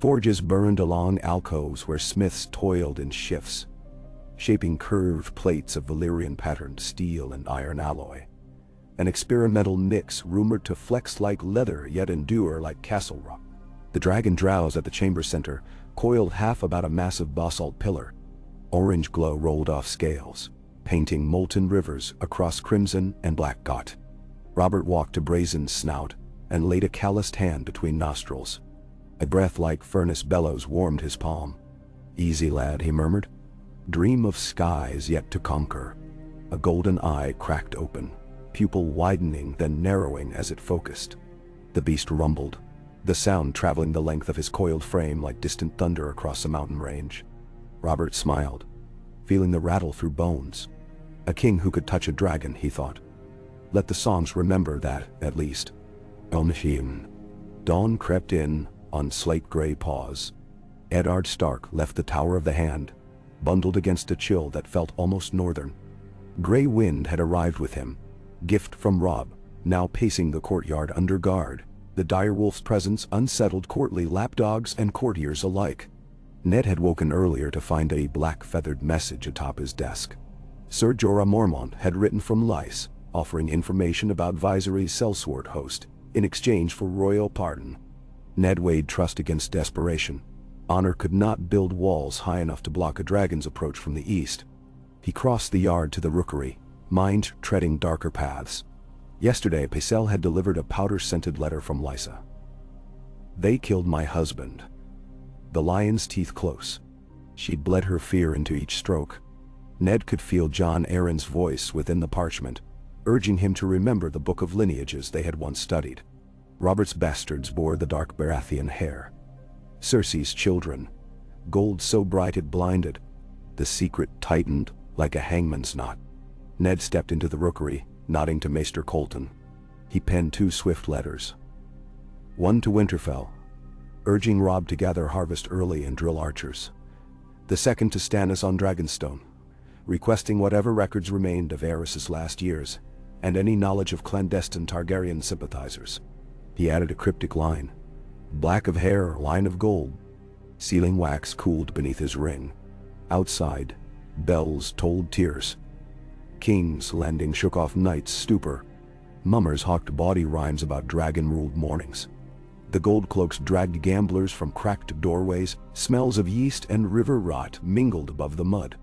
Forges burned along alcoves where smiths toiled in shifts, shaping curved plates of Valyrian-patterned steel and iron alloy. An experimental mix rumored to flex like leather yet endure like castle rock. The dragon drowsed at the chamber center, coiled half about a massive basalt pillar. Orange glow rolled off scales, painting molten rivers across crimson and black got. Robert walked to Brazen's snout and laid a calloused hand between nostrils. A breath like furnace bellows warmed his palm. "Easy, lad," he murmured. "Dream of skies yet to conquer." A golden eye cracked open, pupil widening then narrowing as it focused. The beast rumbled, the sound traveling the length of his coiled frame like distant thunder across a mountain range. Robert smiled, feeling the rattle through bones. A king who could touch a dragon, he thought. Let the songs remember that, at least. Elnishim. Dawn crept in on slate-gray paws. Eddard Stark left the Tower of the Hand, bundled against a chill that felt almost northern. Gray wind had arrived with him, gift from Robb, now pacing the courtyard under guard. The direwolf's presence unsettled courtly lapdogs and courtiers alike. Ned had woken earlier to find a black-feathered message atop his desk. Sir Jorah Mormont had written from Lys, offering information about Visery's sellsword host, in exchange for royal pardon. Ned weighed trust against desperation. Honor could not build walls high enough to block a dragon's approach from the east. He crossed the yard to the rookery, mind treading darker paths. Yesterday, Pycelle had delivered a powder-scented letter from Lysa. "They killed my husband." The lion's teeth close. She'd bled her fear into each stroke. Ned could feel Jon Arryn's voice within the parchment, urging him to remember the book of lineages they had once studied. Robert's bastards bore the dark Baratheon hair. Cersei's children, gold so bright it blinded. The secret tightened like a hangman's knot. Ned stepped into the rookery, nodding to Maester Colton. He penned two swift letters. One to Winterfell, urging Robb to gather harvest early and drill archers. The second to Stannis on Dragonstone, requesting whatever records remained of Aerys' last years, and any knowledge of clandestine Targaryen sympathizers. He added a cryptic line. Black of hair, line of gold. Sealing wax cooled beneath his ring. Outside, bells tolled tears. King's Landing shook off night's stupor. Mummers hawked bawdy rhymes about dragon-ruled mornings. The gold cloaks dragged gamblers from cracked doorways. Smells of yeast and river rot mingled above the mud.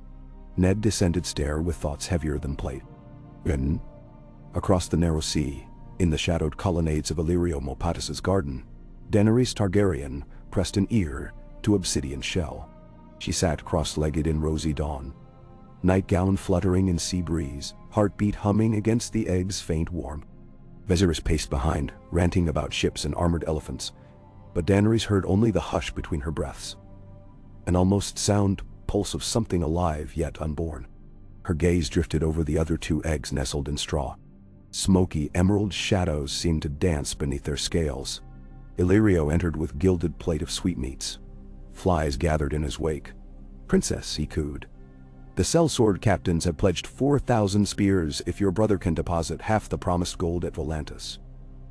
Ned descended stair with thoughts heavier than plate. Across the narrow sea, in the shadowed colonnades of Illyrio Mopatis's garden, Daenerys Targaryen pressed an ear to obsidian shell. She sat cross-legged in rosy dawn, nightgown fluttering in sea breeze, heartbeat humming against the egg's faint warmth. Viserys paced behind, ranting about ships and armored elephants, but Daenerys heard only the hush between her breaths, an almost sound pulse of something alive yet unborn. Her gaze drifted over the other 2 eggs nestled in straw. Smoky emerald shadows seemed to dance beneath their scales. Illyrio entered with gilded plate of sweetmeats. Flies gathered in his wake. "Princess," he cooed, "the sellsword captains have pledged 4,000 spears if your brother can deposit half the promised gold at Volantis."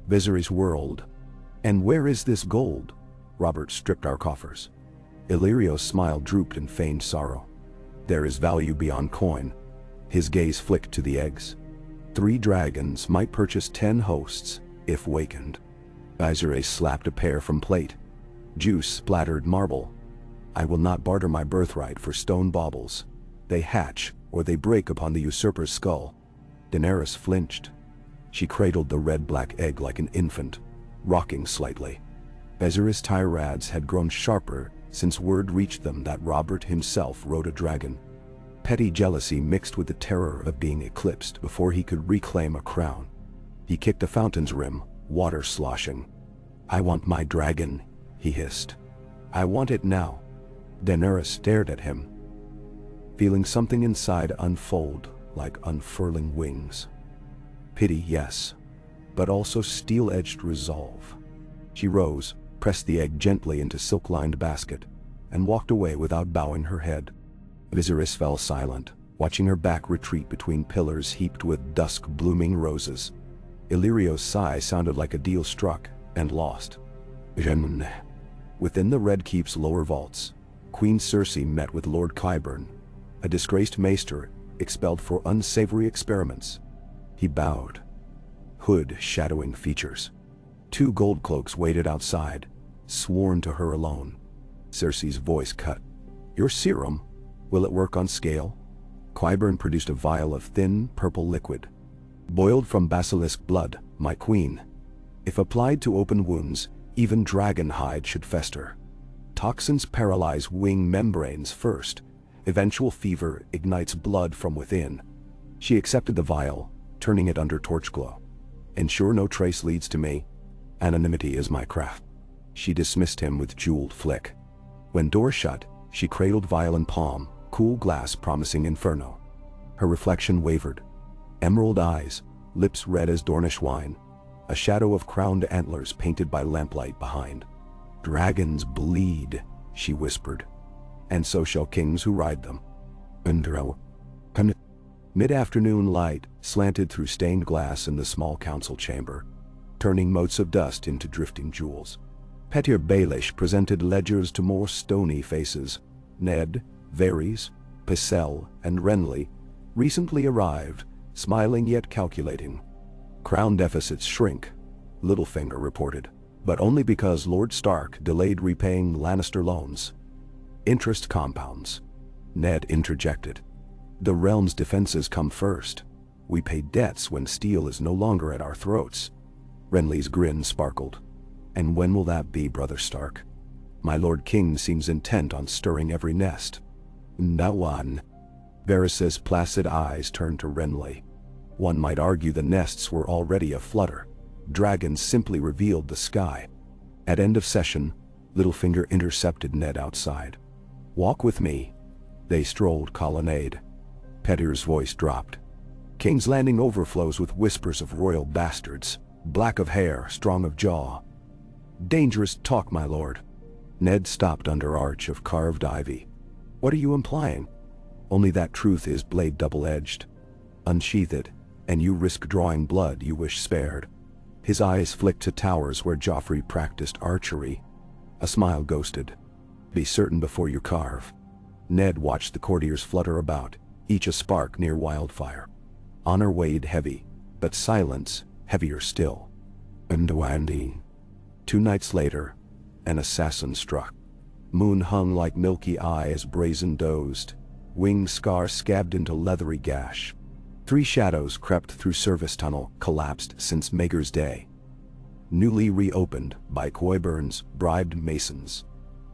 Viserys whirled. "And where is this gold?" "Robert stripped our coffers." Illyrio's smile drooped in feigned sorrow. "There is value beyond coin." His gaze flicked to the eggs. 3 dragons might purchase 10 hosts, if wakened. Viserys slapped a pair from plate. Juice splattered marble. "I will not barter my birthright for stone baubles. They hatch, or they break upon the usurper's skull." Daenerys flinched. She cradled the red-black egg like an infant, rocking slightly. Viserys' tirades had grown sharper since word reached them that Robert himself rode a dragon. Petty jealousy mixed with the terror of being eclipsed before he could reclaim a crown. He kicked a fountain's rim, water sloshing. "I want my dragon," he hissed. "I want it now." Daenerys stared at him, feeling something inside unfold like unfurling wings. Pity, yes, but also steel-edged resolve. She rose, pressed the egg gently into silk-lined basket, and walked away without bowing her head. Viserys fell silent, watching her back retreat between pillars heaped with dusk-blooming roses. Illyrio's sigh sounded like a deal struck and lost. Within the Red Keep's lower vaults, Queen Cersei met with Lord Qyburn, a disgraced maester expelled for unsavory experiments. He bowed, hood shadowing features. 2 gold cloaks waited outside, sworn to her alone. Cersei's voice cut. "Your serum? Will it work on scale?" Qyburn produced a vial of thin, purple liquid. "Boiled from basilisk blood, my queen. If applied to open wounds, even dragon hide should fester. Toxins paralyze wing membranes first. Eventual fever ignites blood from within." She accepted the vial, turning it under torch glow. "Ensure no trace leads to me. Anonymity is my craft." She dismissed him with jeweled flick. When door shut, she cradled vial in palm, cool glass promising inferno. Her reflection wavered. Emerald eyes, lips red as Dornish wine, a shadow of crowned antlers painted by lamplight behind. "Dragons bleed," she whispered, "and so shall kings who ride them." Mid-afternoon light slanted through stained glass in the small council chamber, turning motes of dust into drifting jewels. Petyr Baelish presented ledgers to more stony faces. Ned, Varys, Pycelle, and Renly, recently arrived, smiling yet calculating. "Crown deficits shrink," Littlefinger reported, "but only because Lord Stark delayed repaying Lannister loans." "Interest compounds," Ned interjected. "The realm's defenses come first. We pay debts when steel is no longer at our throats." Renly's grin sparkled. "And when will that be, Brother Stark? My Lord King seems intent on stirring every nest." "No one." Varys's placid eyes turned to Renly. "One might argue the nests were already aflutter. Dragons simply revealed the sky." At end of session, Littlefinger intercepted Ned outside. "Walk with me." They strolled colonnade. Petyr's voice dropped. King's Landing overflows with whispers of royal bastards, black of hair, strong of jaw. "Dangerous talk, my lord." Ned stopped under arch of carved ivy. "What are you implying?" "Only that truth is blade double-edged. Unsheath it, and you risk drawing blood you wish spared." His eyes flicked to towers where Joffrey practiced archery. A smile ghosted. "Be certain before you carve." Ned watched the courtiers flutter about, each a spark near wildfire. Honor weighed heavy, but silence heavier still. And 2 nights later, an assassin struck. Moon hung like milky eye as brazen dozed, wing scar scabbed into leathery gash. 3 shadows crept through service tunnel, collapsed since Maegor's day. newly reopened by Coyburn's bribed masons.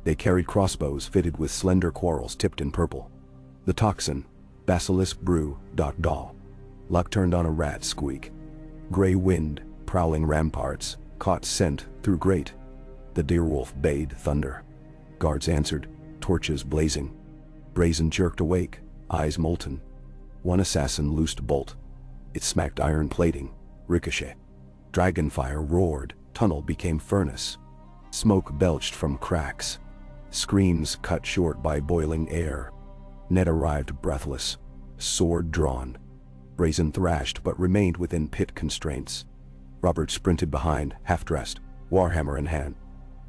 They carried crossbows fitted with slender quarrels tipped in purple. The tocsin, basilisk brew, doll. Luck turned on a rat squeak. Gray wind, prowling ramparts, caught scent through grate. The deerwolf bayed thunder. Guards answered, torches blazing. Brazen jerked awake, eyes molten. One assassin loosed bolt. It smacked iron plating, ricochet. Dragonfire roared, tunnel became furnace. Smoke belched from cracks. Screams cut short by boiling air. Ned arrived breathless, sword drawn. Brazen thrashed but remained within pit constraints. Robert sprinted behind, half-dressed, warhammer in hand.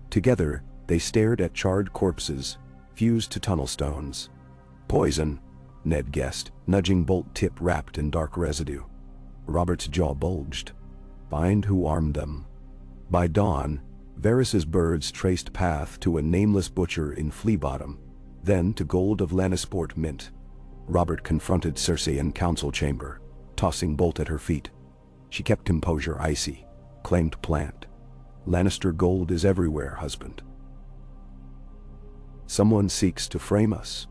Together, they stared at charred corpses, fused to tunnel stones. Poison, Ned guessed, nudging bolt tip wrapped in dark residue. Robert's jaw bulged. Find who armed them. By dawn, Varys's birds traced path to a nameless butcher in Fleabottom, then to gold of Lannisport Mint. Robert confronted Cersei in council chamber, tossing bolt at her feet. She kept composure icy, claimed plant. Lannister gold is everywhere, husband. Someone seeks to frame us.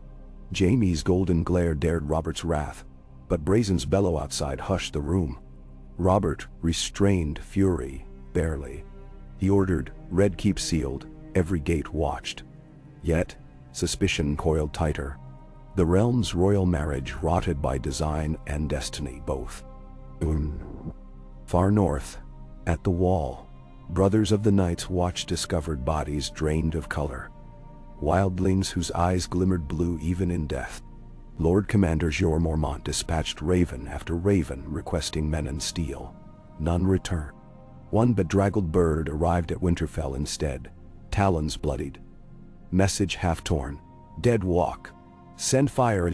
Jaime's golden glare dared Robert's wrath, but Brazen's bellow outside hushed the room. Robert restrained fury, barely. He ordered, Red Keep sealed, every gate watched. Yet, suspicion coiled tighter. The realm's royal marriage rotted by design and destiny both. Far north, at the wall, brothers of the Knights watched discovered bodies drained of color. Wildlings whose eyes glimmered blue even in death. Lord Commander Jorah Mormont dispatched raven after raven requesting men and steel. None returned. One bedraggled bird arrived at Winterfell instead, talons bloodied. Message half-torn. Dead walk. Send fire.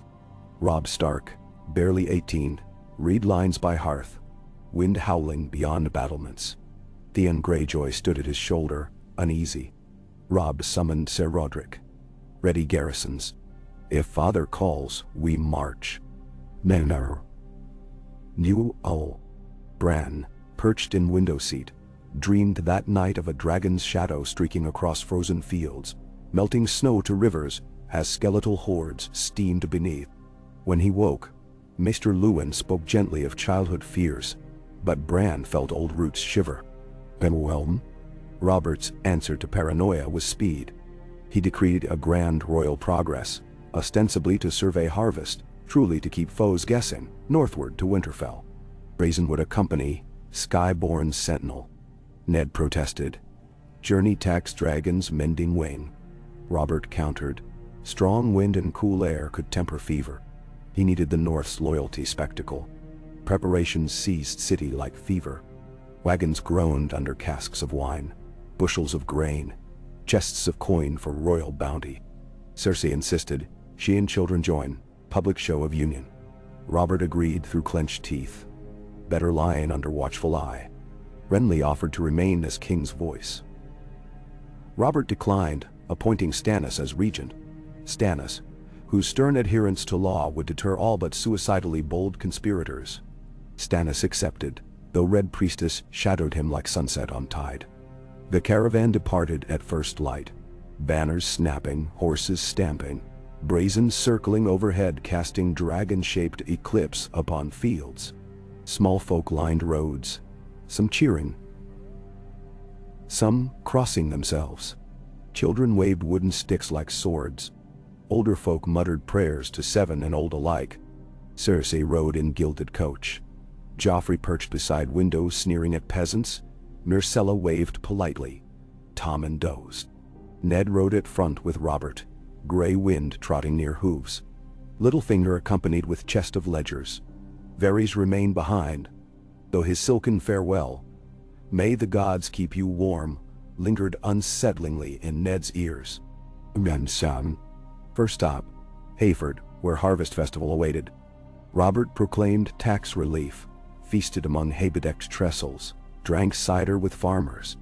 Robb Stark, barely 18, read lines by hearth. Wind howling beyond battlements. Theon Greyjoy stood at his shoulder, uneasy. Robb summoned Ser Roderick. Ready garrisons. If father calls, we march. Menor. New Owl. Bran, perched in window seat, dreamed that night of a dragon's shadow streaking across frozen fields, melting snow to rivers as skeletal hordes steamed beneath. When he woke, Maester Luwin spoke gently of childhood fears, but Bran felt old roots shiver. Overwhelm? Robert's answer to paranoia was speed. He decreed a grand royal progress, ostensibly to survey harvest, truly to keep foes guessing, northward to Winterfell. Brazen would accompany, sky-born sentinel. Ned protested. Journey tax dragons mending wing. Robert countered. Strong wind and cool air could temper fever. He needed the North's loyalty spectacle. Preparations seized city like fever. Wagons groaned under casks of wine, bushels of grain, chests of coin for royal bounty. Cersei insisted, she and children join, public show of union. Robert agreed through clenched teeth. Better lion under watchful eye. Renly offered to remain as king's voice. Robert declined, appointing Stannis as regent. Stannis, whose stern adherence to law would deter all but suicidally bold conspirators. Stannis accepted, though Red Priestess shadowed him like sunset on tide. The caravan departed at first light. Banners snapping, horses stamping, brazen circling overhead casting dragon-shaped eclipse upon fields. Small folk lined roads, some cheering, some crossing themselves. Children waved wooden sticks like swords. Older folk muttered prayers to Seven and Old alike. Cersei rode in gilded coach. Joffrey perched beside windows sneering at peasants. Myrcella waved politely. Tommen dozed. Ned rode at front with Robert, gray wind trotting near hooves. Littlefinger accompanied with chest of ledgers. Varys remained behind, though his silken farewell, "May the gods keep you warm," lingered unsettlingly in Ned's ears. Son. First stop, Hayford, where Harvest Festival awaited. Robert proclaimed tax relief, feasted among hay-bedecked trestles, drank cider with farmers.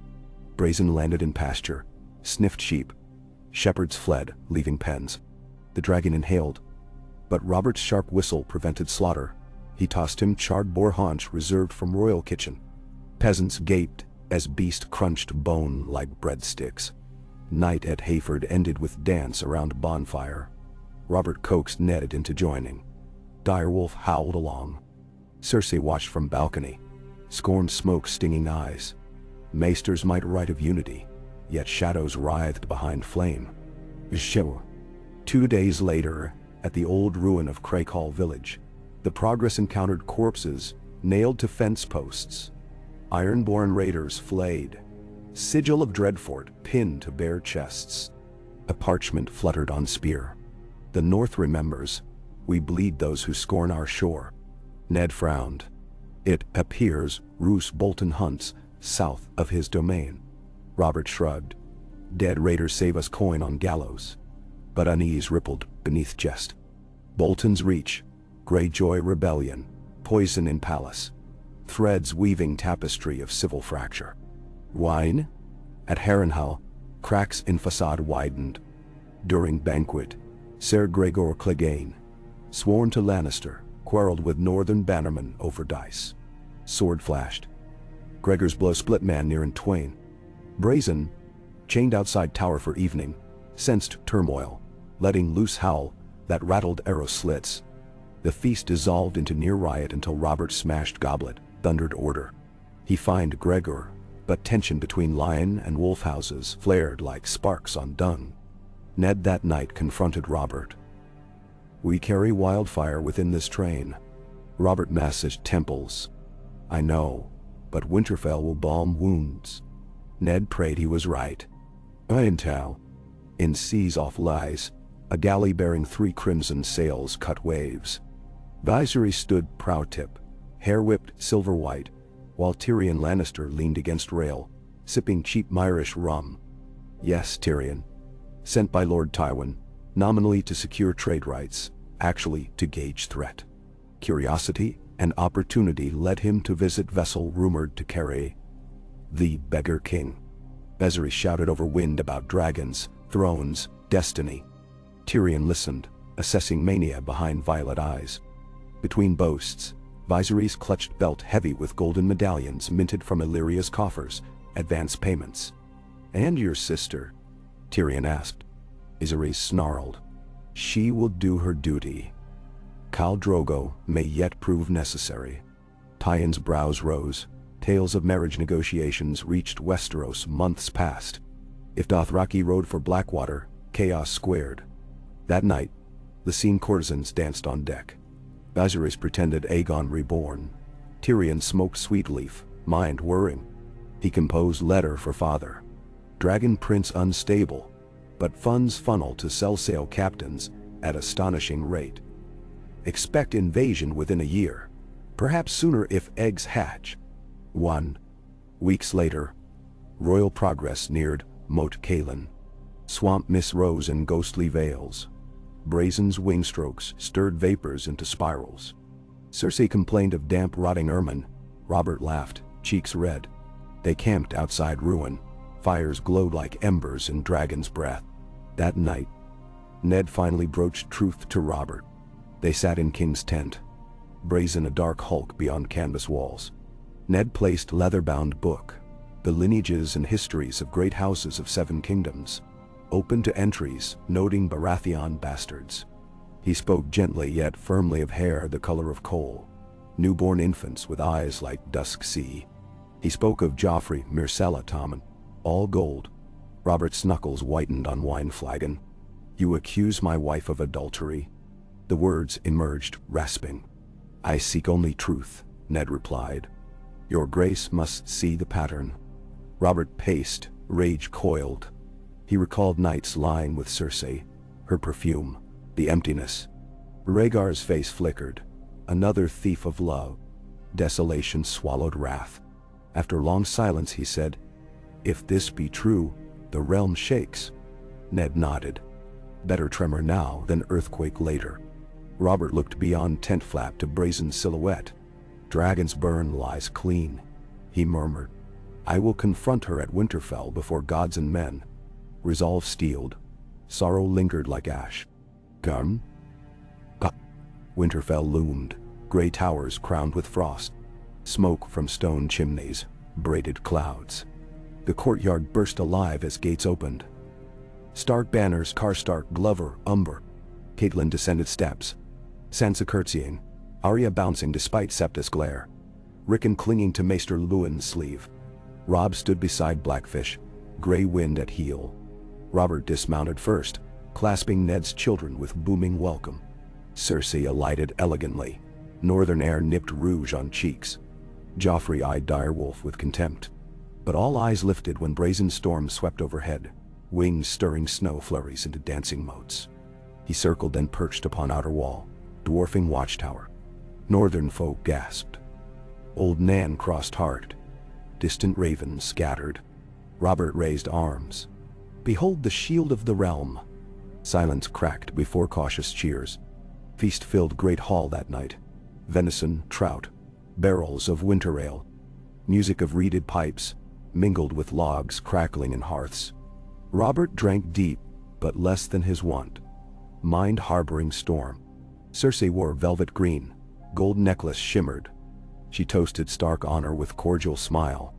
Brazen landed in pasture, sniffed sheep. Shepherds fled, leaving pens. The dragon inhaled, but Robert's sharp whistle prevented slaughter. He tossed him charred boar haunch reserved from royal kitchen. Peasants gaped, as beast crunched bone like breadsticks. Night at Hayford ended with dance around bonfire. Robert coaxed Ned into joining. Direwolf howled along. Cersei watched from balcony. Scorn smoke stinging eyes. Maesters might write of unity, yet shadows writhed behind flame. Shiver. 2 days later, at the old ruin of Craighall village, the Progress encountered corpses nailed to fence posts. Ironborn raiders flayed. Sigil of Dreadfort pinned to bare chests. A parchment fluttered on spear. The North remembers. We bleed those who scorn our shore. Ned frowned. It appears Roose Bolton hunts south of his domain. Robert shrugged. Dead raiders save us coin on gallows. But unease rippled beneath chest. Bolton's reach. Greyjoy rebellion. Poison in palace. Threads weaving tapestry of civil fracture. Wine? At Harrenhal, cracks in facade widened. During banquet, Ser Gregor Clegane, sworn to Lannister, quarreled with northern bannermen over dice. Sword flashed. Gregor's blow split man near in twain. Brazen, chained outside tower for evening, sensed turmoil, letting loose howl that rattled arrow slits. The feast dissolved into near riot until Robert smashed goblet, thundered order. He fined Gregor, but tension between lion and wolf houses flared like sparks on dung. Ned that night confronted Robert. We carry wildfire within this train. Robert massaged temples. I know, but Winterfell will balm wounds. Ned prayed he was right. Intel. In seas off lies, a galley bearing 3 crimson sails cut waves. Visory stood prow-tip, hair whipped silver-white, while Tyrion Lannister leaned against rail, sipping cheap Myrish rum. Yes, Tyrion. Sent by Lord Tywin, nominally to secure trade rights, actually to gauge threat. Curiosity and opportunity led him to visit vessel rumored to carry the Beggar King. Viserys shouted over wind about dragons, thrones, destiny. Tyrion listened, assessing mania behind violet eyes. Between boasts, Viserys' clutched belt heavy with golden medallions minted from Illyria's coffers, advance payments. And your sister? Tyrion asked. Viserys snarled. She will do her duty. Khal Drogo may yet prove necessary. Tywin's brows rose. Tales of marriage negotiations reached Westeros months past. If Dothraki rode for Blackwater, chaos squared. That night, the scene courtesans danced on deck. Viserys pretended Aegon reborn. Tyrion smoked sweet leaf, mind whirring. He composed letter for father. Dragon prince unstable, but funds funnel to sell sail captains at astonishing rate. Expect invasion within a year, perhaps sooner if eggs hatch. 1 weeks later, royal progress neared Moat Cailin. Swamp mist rose in ghostly veils. Brazen's wingstrokes stirred vapors into spirals. Cersei complained of damp rotting ermine. Robert laughed, cheeks red. They camped outside ruin. Fires glowed like embers in dragon's breath. That night, Ned finally broached truth to Robert. They sat in King's tent, Brazen a dark hulk beyond canvas walls. Ned placed leather-bound book, the lineages and histories of great houses of 7 kingdoms, open to entries noting Baratheon bastards. He spoke gently yet firmly of hair the color of coal, newborn infants with eyes like dusk sea. He spoke of Joffrey, Myrcella Tommen, all gold. Robert's knuckles whitened on wine flagon. You accuse my wife of adultery. The words emerged, rasping. I seek only truth, Ned replied. Your grace must see the pattern. Robert paced, rage coiled. He recalled nights lying with Cersei, her perfume, the emptiness. Rhaegar's face flickered. Another thief of love. Desolation swallowed wrath. After long silence he said, If this be true, the realm shakes. Ned nodded. Better tremor now than earthquake later. Robert looked beyond tent flap to brazen silhouette. Dragon's burn lies clean, he murmured. I will confront her at Winterfell before gods and men. Resolve steeled. Sorrow lingered like ash. Gun? Winterfell loomed, gray towers crowned with frost. Smoke from stone chimneys. braided clouds. The courtyard burst alive as gates opened. Stark banners, Karstark, Glover, Umber. Catelyn descended steps. Sansa curtsying, Arya bouncing despite Septa's glare. Rickon clinging to Maester Luwin's sleeve. Robb stood beside Blackfish, grey wind at heel. Robert dismounted first, clasping Ned's children with booming welcome. Cersei alighted elegantly. Northern air nipped rouge on cheeks. Joffrey eyed Direwolf with contempt. But all eyes lifted when brazen storms swept overhead, wings stirring snow flurries into dancing motes. He circled and perched upon outer wall, dwarfing watchtower. Northern folk gasped. Old Nan crossed-hearted. Distant ravens scattered. Robert raised arms. Behold the shield of the realm. Silence cracked before cautious cheers. Feast filled great hall that night. Venison, trout, barrels of winter ale. Music of reeded pipes, mingled with logs crackling in hearths. Robert drank deep, but less than his wont. Mind harboring storm. Cersei wore velvet green. Gold necklace shimmered. She toasted Stark honor with cordial smile.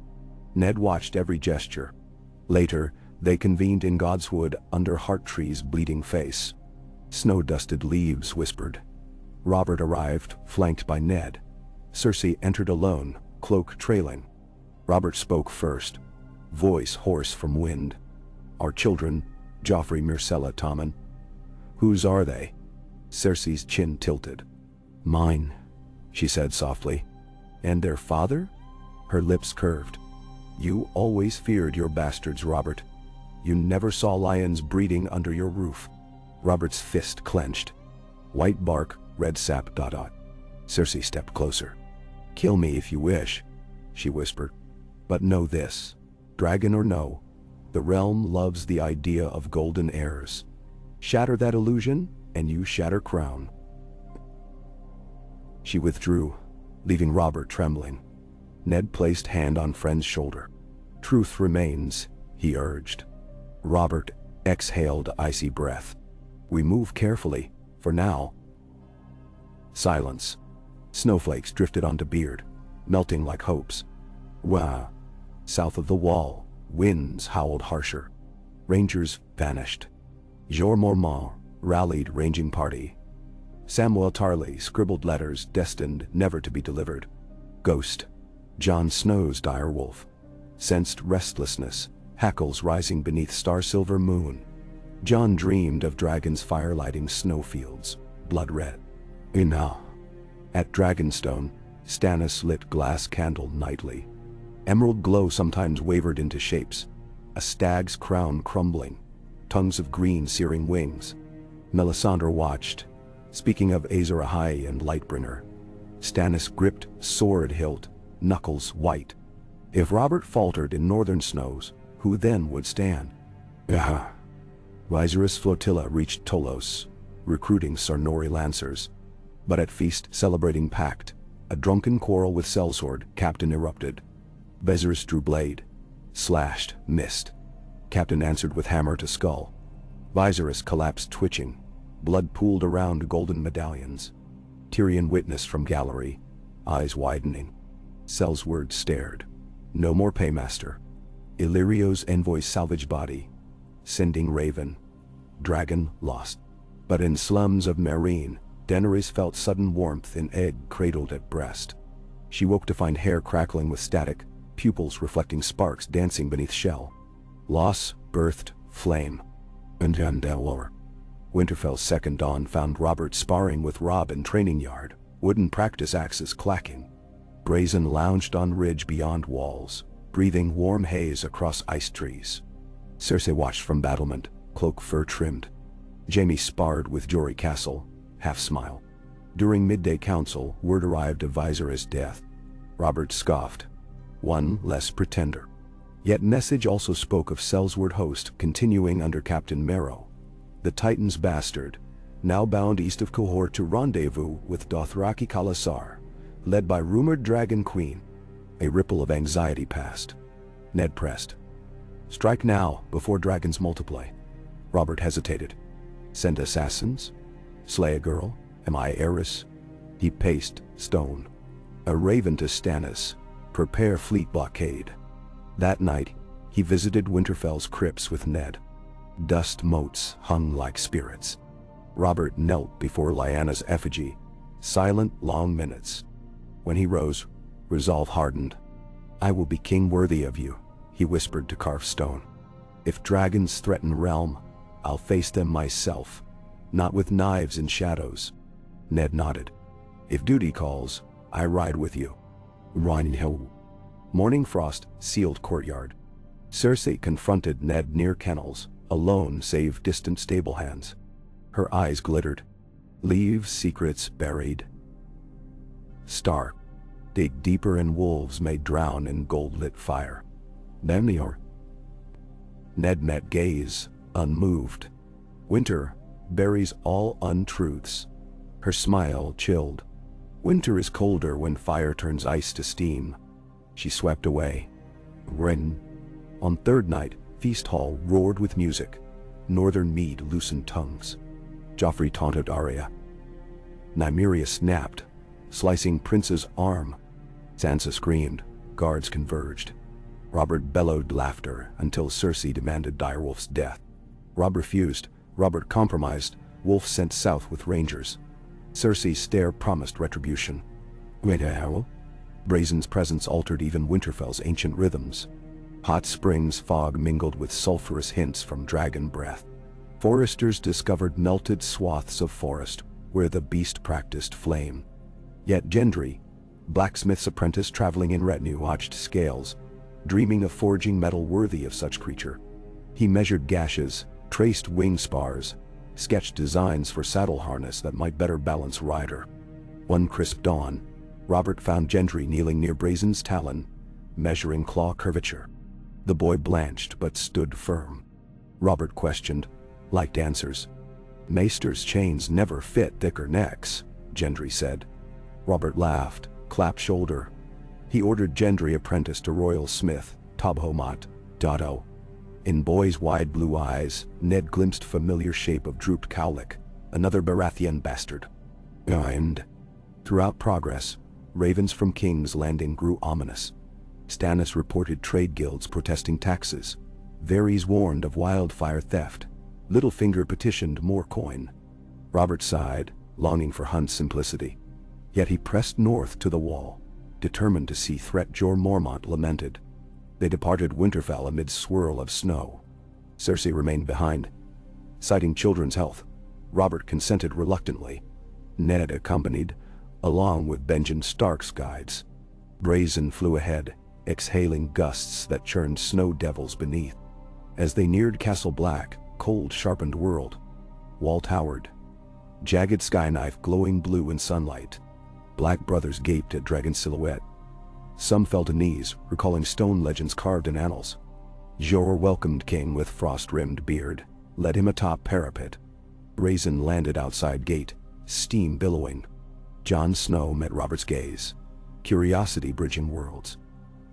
Ned watched every gesture. Later, they convened in Godswood under Hearttree's bleeding face. Snow-dusted leaves whispered. Robert arrived, flanked by Ned. Cersei entered alone, cloak trailing. Robert spoke first, voice hoarse from wind. Our children, Joffrey, Myrcella, Tommen. Whose are they? Cersei's chin tilted. Mine, she said softly. And their father? Her lips curved. You always feared your bastards, Robert. You never saw lions breeding under your roof. Robert's fist clenched. White bark, red sap, ... Cersei stepped closer. Kill me if you wish, she whispered. But know this, dragon or no, the realm loves the idea of golden heirs. Shatter that illusion, and you shatter crown. She withdrew, leaving Robert trembling. Ned placed hand on friend's shoulder. Truth remains, he urged. Robert exhaled icy breath. We move carefully, for now. Silence. Snowflakes drifted onto beard, melting like hopes. Wah. South of the wall, winds howled harsher. Rangers vanished. Jorah Mormont rallied ranging party. Samuel Tarly scribbled letters destined never to be delivered. Ghost. Jon Snow's direwolf. Sensed restlessness, hackles rising beneath star-silver moon. Jon dreamed of dragons firelighting snowfields, blood red. Enough. At Dragonstone, Stannis lit glass candle nightly. Emerald glow sometimes wavered into shapes. A stag's crown crumbling, tongues of green searing wings. Melisandre watched, speaking of Azor Ahai and Lightbringer. Stannis gripped sword hilt, knuckles white. If Robert faltered in northern snows, who then would stand? Aha! Viserys' flotilla reached Tolos, recruiting Sarnori lancers. But at feast celebrating pact, a drunken quarrel with sellsword captain erupted. Viserys drew blade. Slashed, missed. Captain answered with hammer to skull. Viserys collapsed twitching. Blood pooled around golden medallions. Tyrion witnessed from gallery, eyes widening. Sellsword stared. No more paymaster. Illyrio's envoy salvage body. Sending raven. Dragon lost. But in slums of Meereen, Daenerys felt sudden warmth in egg cradled at breast. She woke to find hair crackling with static, pupils reflecting sparks dancing beneath shell. Loss birthed flame. And Andalor. Winterfell's second dawn found Robert sparring with Robb in training yard, wooden practice axes clacking. Brazen lounged on ridge beyond walls, breathing warm haze across ice trees. Cersei watched from battlement, cloak fur trimmed. Jaime sparred with Jory Castle, half smile. During midday council, word arrived of Viserys' death. Robert scoffed. One less pretender. Yet message also spoke of Sellsword host continuing under Captain Marrow. The Titan's bastard, now bound east of Qohor to rendezvous with Dothraki Khalasar, led by rumored Dragon Queen. A ripple of anxiety passed. Ned pressed. Strike now, before dragons multiply. Robert hesitated. Send assassins? Slay a girl? Am I heiress? He paced, stone. A raven to Stannis, Prepare fleet blockade. That night, he visited Winterfell's crypts with Ned. Dust motes hung like spirits. Robert knelt before Lyanna's effigy, silent long minutes. When he rose, resolve hardened. "I will be king worthy of you," he whispered to carved stone. "If dragons threaten realm, I'll face them myself, not with knives and shadows." Ned nodded. "If duty calls, I ride with you." Rhinehill. Morning frost sealed courtyard. Cersei confronted Ned near kennels, alone save distant stable hands. Her eyes glittered. "Leave secrets buried. Stark. Dig deeper and wolves may drown in gold-lit fire." Nemnior. Ned met gaze, unmoved. "Winter buries all untruths." Her smile chilled. "Winter is colder when fire turns ice to steam." She swept away. Ren. On third night, Feast Hall roared with music. Northern mead loosened tongues. Joffrey taunted Arya. Nymeria snapped, slicing Prince's arm. Sansa screamed. Guards converged. Robert bellowed laughter until Cersei demanded Direwolf's death. Robb refused. Robert compromised. Wolf sent south with rangers. Cersei's stare promised retribution. Brazen's presence altered even Winterfell's ancient rhythms. Hot springs fog mingled with sulphurous hints from dragon breath. Foresters discovered melted swaths of forest where the beast practiced flame. Yet Gendry, blacksmith's apprentice traveling in retinue, watched scales, dreaming of forging metal worthy of such creature. He measured gashes, traced wing spars, sketched designs for saddle harness that might better balance rider. One crisp dawn, Robert found Gendry kneeling near Brazen's talon, measuring claw curvature. The boy blanched but stood firm. Robert questioned, liked answers. "Maester's chains never fit thicker necks," Gendry said. Robert laughed, clapped shoulder. He ordered Gendry apprenticed to royal smith, Tobhomat, Dotto. In boy's wide blue eyes, Ned glimpsed familiar shape of drooped cowlick, another Baratheon bastard. And throughout progress, ravens from King's Landing grew ominous. Stannis reported trade guilds protesting taxes. Varys warned of wildfire theft. Littlefinger petitioned more coin. Robert sighed, longing for Hunt's simplicity. Yet he pressed north to the wall, determined to see threat Jorah Mormont lamented. They departed Winterfell amid swirl of snow. Cersei remained behind. Citing children's health, Robert consented reluctantly. Ned accompanied, along with Benjen Stark's guides. Brazen flew ahead, exhaling gusts that churned snow devils beneath. As they neared Castle Black, cold sharpened world. Wall towered. Jagged skyknife glowing blue in sunlight. Black brothers gaped at dragon silhouette. Some fell to knees, recalling stone legends carved in annals. Jorah welcomed King with frost-rimmed beard, led him atop parapet. Brazen landed outside gate, steam billowing. Jon Snow met Robert's gaze, curiosity bridging worlds.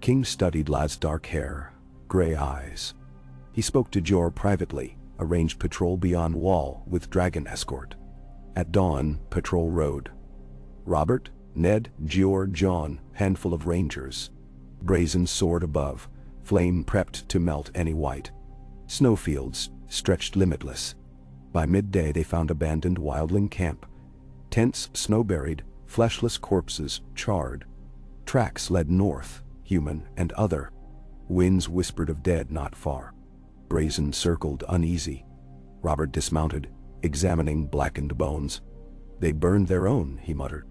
King studied lad's dark hair, gray eyes. He spoke to Jorah privately, arranged patrol beyond wall with dragon escort. At dawn, patrol rode. Robert, Ned, Jorah, Jon, handful of rangers. Brazen soared above, flame prepped to melt any white. Snowfields stretched limitless. By midday they found abandoned wildling camp. Tents snow-buried, fleshless corpses charred. Tracks led north, human and other. Winds whispered of dead not far. Brazen circled uneasy. Robert dismounted, examining blackened bones. "They burned their own," he muttered.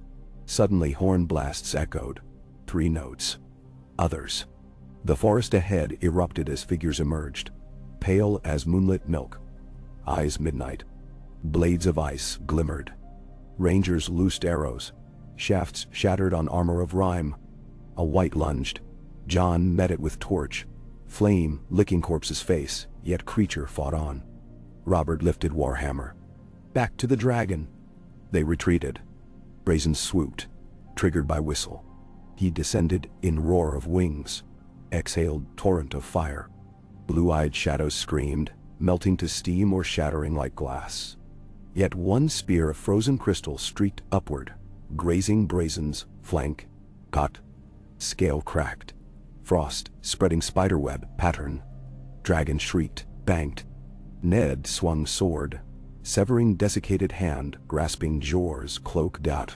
Suddenly horn blasts echoed. 3 notes. Others. The forest ahead erupted as figures emerged, pale as moonlit milk. Eyes midnight. Blades of ice glimmered. Rangers loosed arrows. Shafts shattered on armor of rime. A white lunged. Jon met it with torch. Flame licking corpse's face, yet creature fought on. Robert lifted warhammer. "Back to the dragon." They retreated. Brazen swooped, triggered by whistle. He descended in roar of wings, exhaled torrent of fire. Blue-eyed shadows screamed, melting to steam or shattering like glass. Yet one spear of frozen crystal streaked upward, grazing Brazen's flank. Cut. Scale cracked. Frost, spreading spiderweb pattern. Dragon shrieked, banked. Ned swung sword, severing desiccated hand, grasping Jor's cloak dot.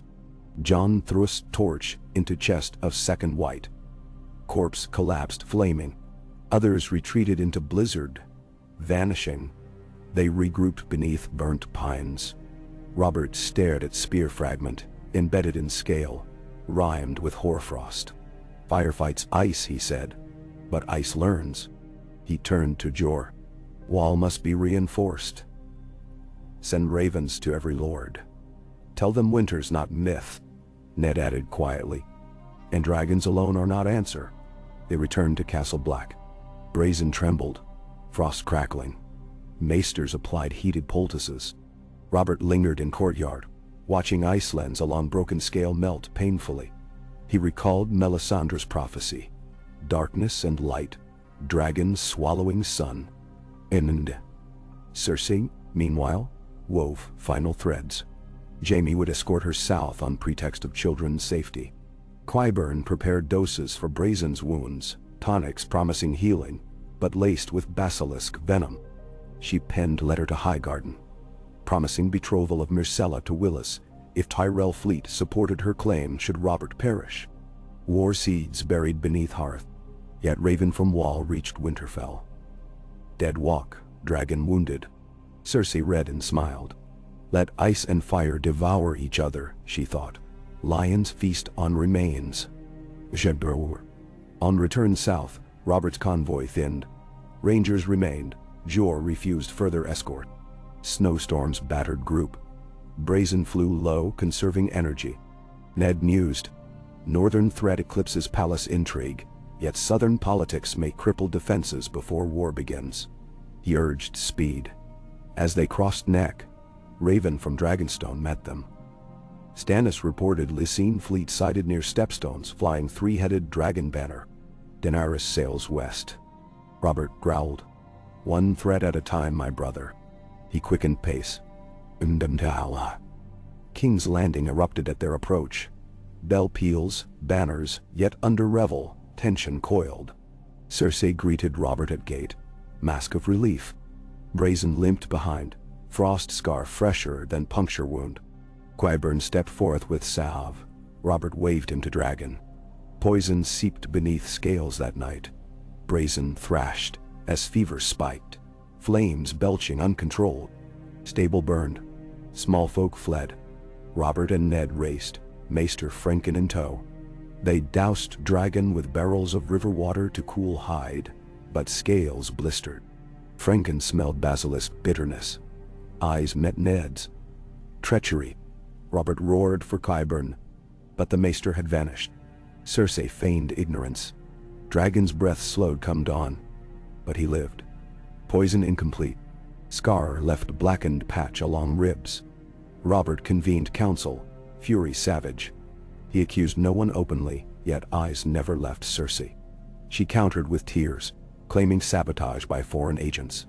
Jon thrust torch into chest of second white. Corpse collapsed, flaming. Others retreated into blizzard, vanishing. They regrouped beneath burnt pines. Robert stared at spear fragment, embedded in scale, rhymed with hoarfrost. Firefights ice, he said. But ice learns. He turned to Jor. Wall must be reinforced. Send ravens to every lord. Tell them winter's not myth, Ned added quietly. And dragons alone are not answer. They returned to Castle Black. Brazen trembled, frost crackling. Maesters applied heated poultices. Robert lingered in courtyard, watching ice lens along broken scale melt painfully. He recalled Melisandre's prophecy. Darkness and light, dragons swallowing sun. And Cersei, meanwhile, wove final threads. Jaime would escort her south on pretext of children's safety. Qyburn prepared doses for Brazen's wounds, tonics promising healing, but laced with basilisk venom. She penned letter to Highgarden, promising betrothal of Myrcella to Willis if Tyrell fleet supported her claim should Robert perish. War seeds buried beneath hearth, yet Raven from Wall reached Winterfell. Dead walk, dragon wounded. Cersei read and smiled. Let ice and fire devour each other, she thought. Lions feast on remains. Jebur. On return south, Robert's convoy thinned. Rangers remained. Jor refused further escort. Snowstorms battered group. Brazen flew low, conserving energy. Ned mused. Northern threat eclipses palace intrigue, yet southern politics may cripple defenses before war begins. He urged speed. As they crossed Neck, Raven from Dragonstone met them. Stannis reported Lysine fleet sighted near Stepstones, flying three-headed dragon banner. Daenerys sails west. Robert growled. One threat at a time, my brother. He quickened pace. King's Landing erupted at their approach. Bell peals, banners, yet under revel, tension coiled. Cersei greeted Robert at gate. Mask of relief. Brazen limped behind, frost scar fresher than puncture wound. Qyburn stepped forth with salve. Robert waved him to Dragon. Poison seeped beneath scales that night. Brazen thrashed as fever spiked, flames belching uncontrolled. Stable burned. Small folk fled. Robert and Ned raced, Maester Franken in tow. They doused Dragon with barrels of river water to cool hide, but scales blistered. Franken smelled basilisk bitterness. Eyes met Ned's. Treachery. Robert roared for Qyburn, but the Maester had vanished. Cersei feigned ignorance. Dragon's breath slowed come dawn, but he lived. Poison incomplete. Scar left blackened patch along ribs. Robert convened council, fury savage. He accused no one openly, yet eyes never left Cersei. She countered with tears, claiming sabotage by foreign agents.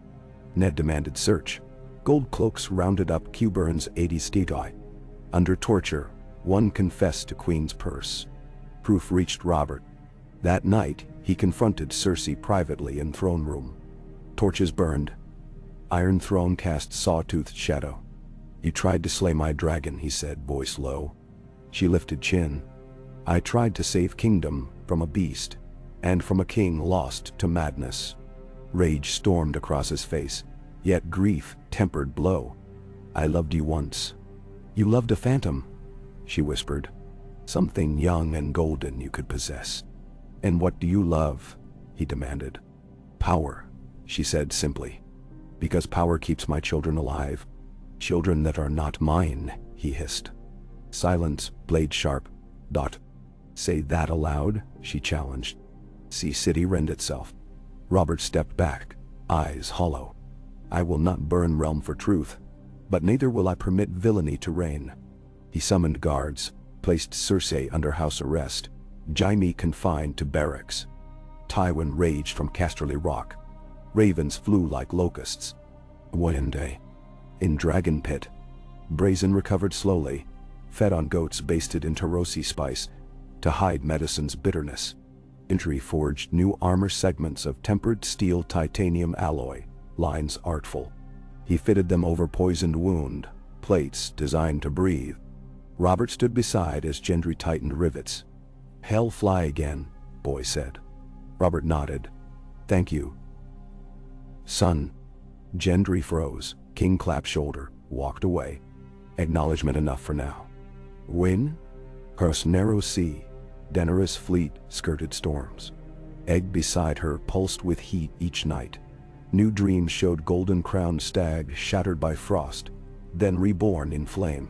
Ned demanded search. Gold cloaks rounded up Qyburn's 80 stegi. Under torture, one confessed to Queen's purse. Proof reached Robert. That night, he confronted Cersei privately in throne room. Torches burned. Iron Throne cast saw-toothed shadow. You tried to slay my dragon, he said, voice low. She lifted chin. I tried to save kingdom from a beast, and from a king lost to madness. Rage stormed across his face, yet grief tempered blow. I loved you once. You loved a phantom, she whispered. Something young and golden you could possess. And what do you love? He demanded. Power, she said simply. Because power keeps my children alive. Children that are not mine, he hissed. Silence, blade sharp. Dot. Say that aloud, she challenged. Sea City rend itself. Robert stepped back, eyes hollow. I will not burn realm for truth, but neither will I permit villainy to reign. He summoned guards, placed Cersei under house arrest, Jaime confined to barracks. Tywin raged from Casterly Rock. Ravens flew like locusts. One day, in Dragon Pit, Brazen recovered slowly, fed on goats basted in Tarosi spice. to hide medicine's bitterness. Entry forged new armor segments of tempered steel titanium alloy, lines artful. He fitted them over poisoned wound, plates designed to breathe. Robert stood beside as Gendry tightened rivets. "Hell fly again," Boy said. Robert nodded. "Thank you, son." Gendry froze. King clapped shoulder, walked away. Acknowledgement enough for now. Win? Across narrow sea, Daenerys' fleet skirted storms. Egg beside her pulsed with heat each night. New dreams showed golden-crowned stag shattered by frost, then reborn in flame.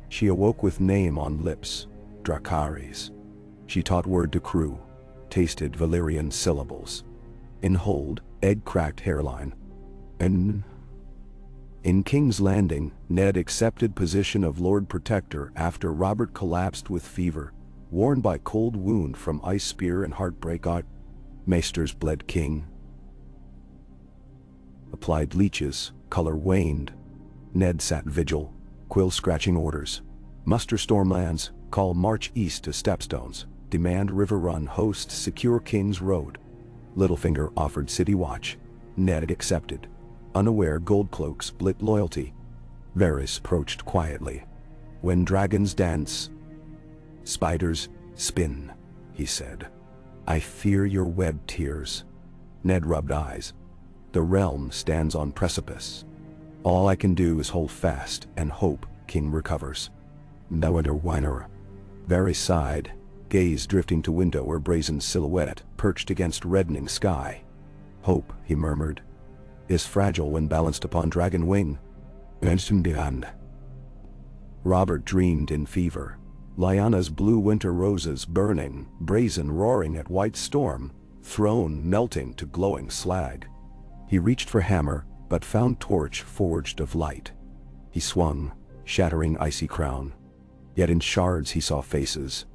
She awoke with name on lips, Dracarys. She taught word to crew, tasted Valyrian syllables. In hold, Egg cracked hairline. In King's Landing, Ned accepted position of Lord Protector after Robert collapsed with fever, worn by cold wound from ice spear and heartbreak. Maesters bled King. Applied leeches, color waned. Ned sat vigil, quill scratching orders. Muster Stormlands, call march east to Stepstones, demand River Run host secure King's Road. Littlefinger offered city watch. Ned accepted. Unaware Goldcloak split loyalty. Varys approached quietly. When dragons dance, spiders spin, he said. I fear your webbed tears. Ned rubbed eyes. The realm stands on precipice. All I can do is hold fast and hope King recovers. No wonder whiner. Varys sighed, gaze drifting to window where brazen silhouette perched against reddening sky. Hope, he murmured, is fragile when balanced upon dragon wing. Robert dreamed in fever. Lyanna's blue winter roses burning, brazen roaring at white storm, throne melting to glowing slag. He reached for hammer, but found torch forged of light. He swung, shattering icy crown. Yet in shards he saw faces.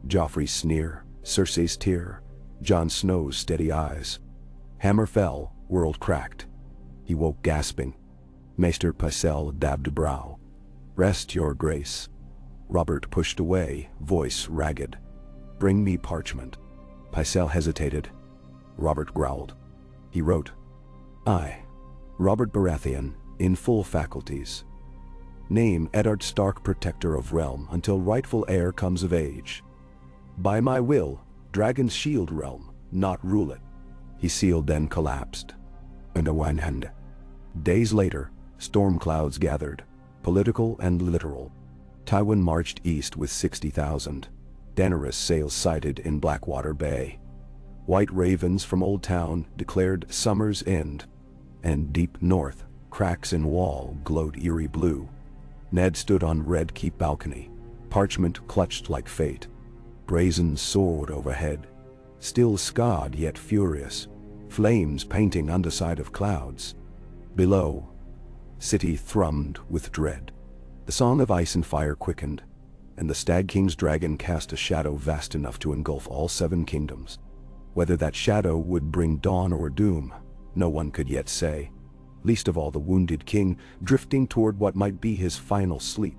Joffrey's sneer, Cersei's tear, Jon Snow's steady eyes. Hammer fell, world cracked. He woke gasping. Maester Pycelle dabbed a brow. Rest your grace. Robert pushed away, voice ragged. Bring me parchment. Pycelle hesitated. Robert growled. He wrote, I, Robert Baratheon, in full faculties. Name Eddard Stark Protector of Realm until rightful heir comes of age. By my will, dragons shield realm, not rule it. He sealed, then collapsed. And a one hand. Days later, storm clouds gathered, political and literal. Tywin marched east with 60,000. Daenerys sails sighted in Blackwater Bay. White ravens from Old Town declared summer's end. And deep north, cracks in wall glowed eerie blue. Ned stood on Red Keep balcony, parchment clutched like fate. Brazen sword overhead, still scarred yet furious, flames painting underside of clouds. Below, city thrummed with dread. The song of ice and fire quickened, and the Stag King's dragon cast a shadow vast enough to engulf all 7 kingdoms. Whether that shadow would bring dawn or doom, no one could yet say, least of all the wounded king drifting toward what might be his final sleep.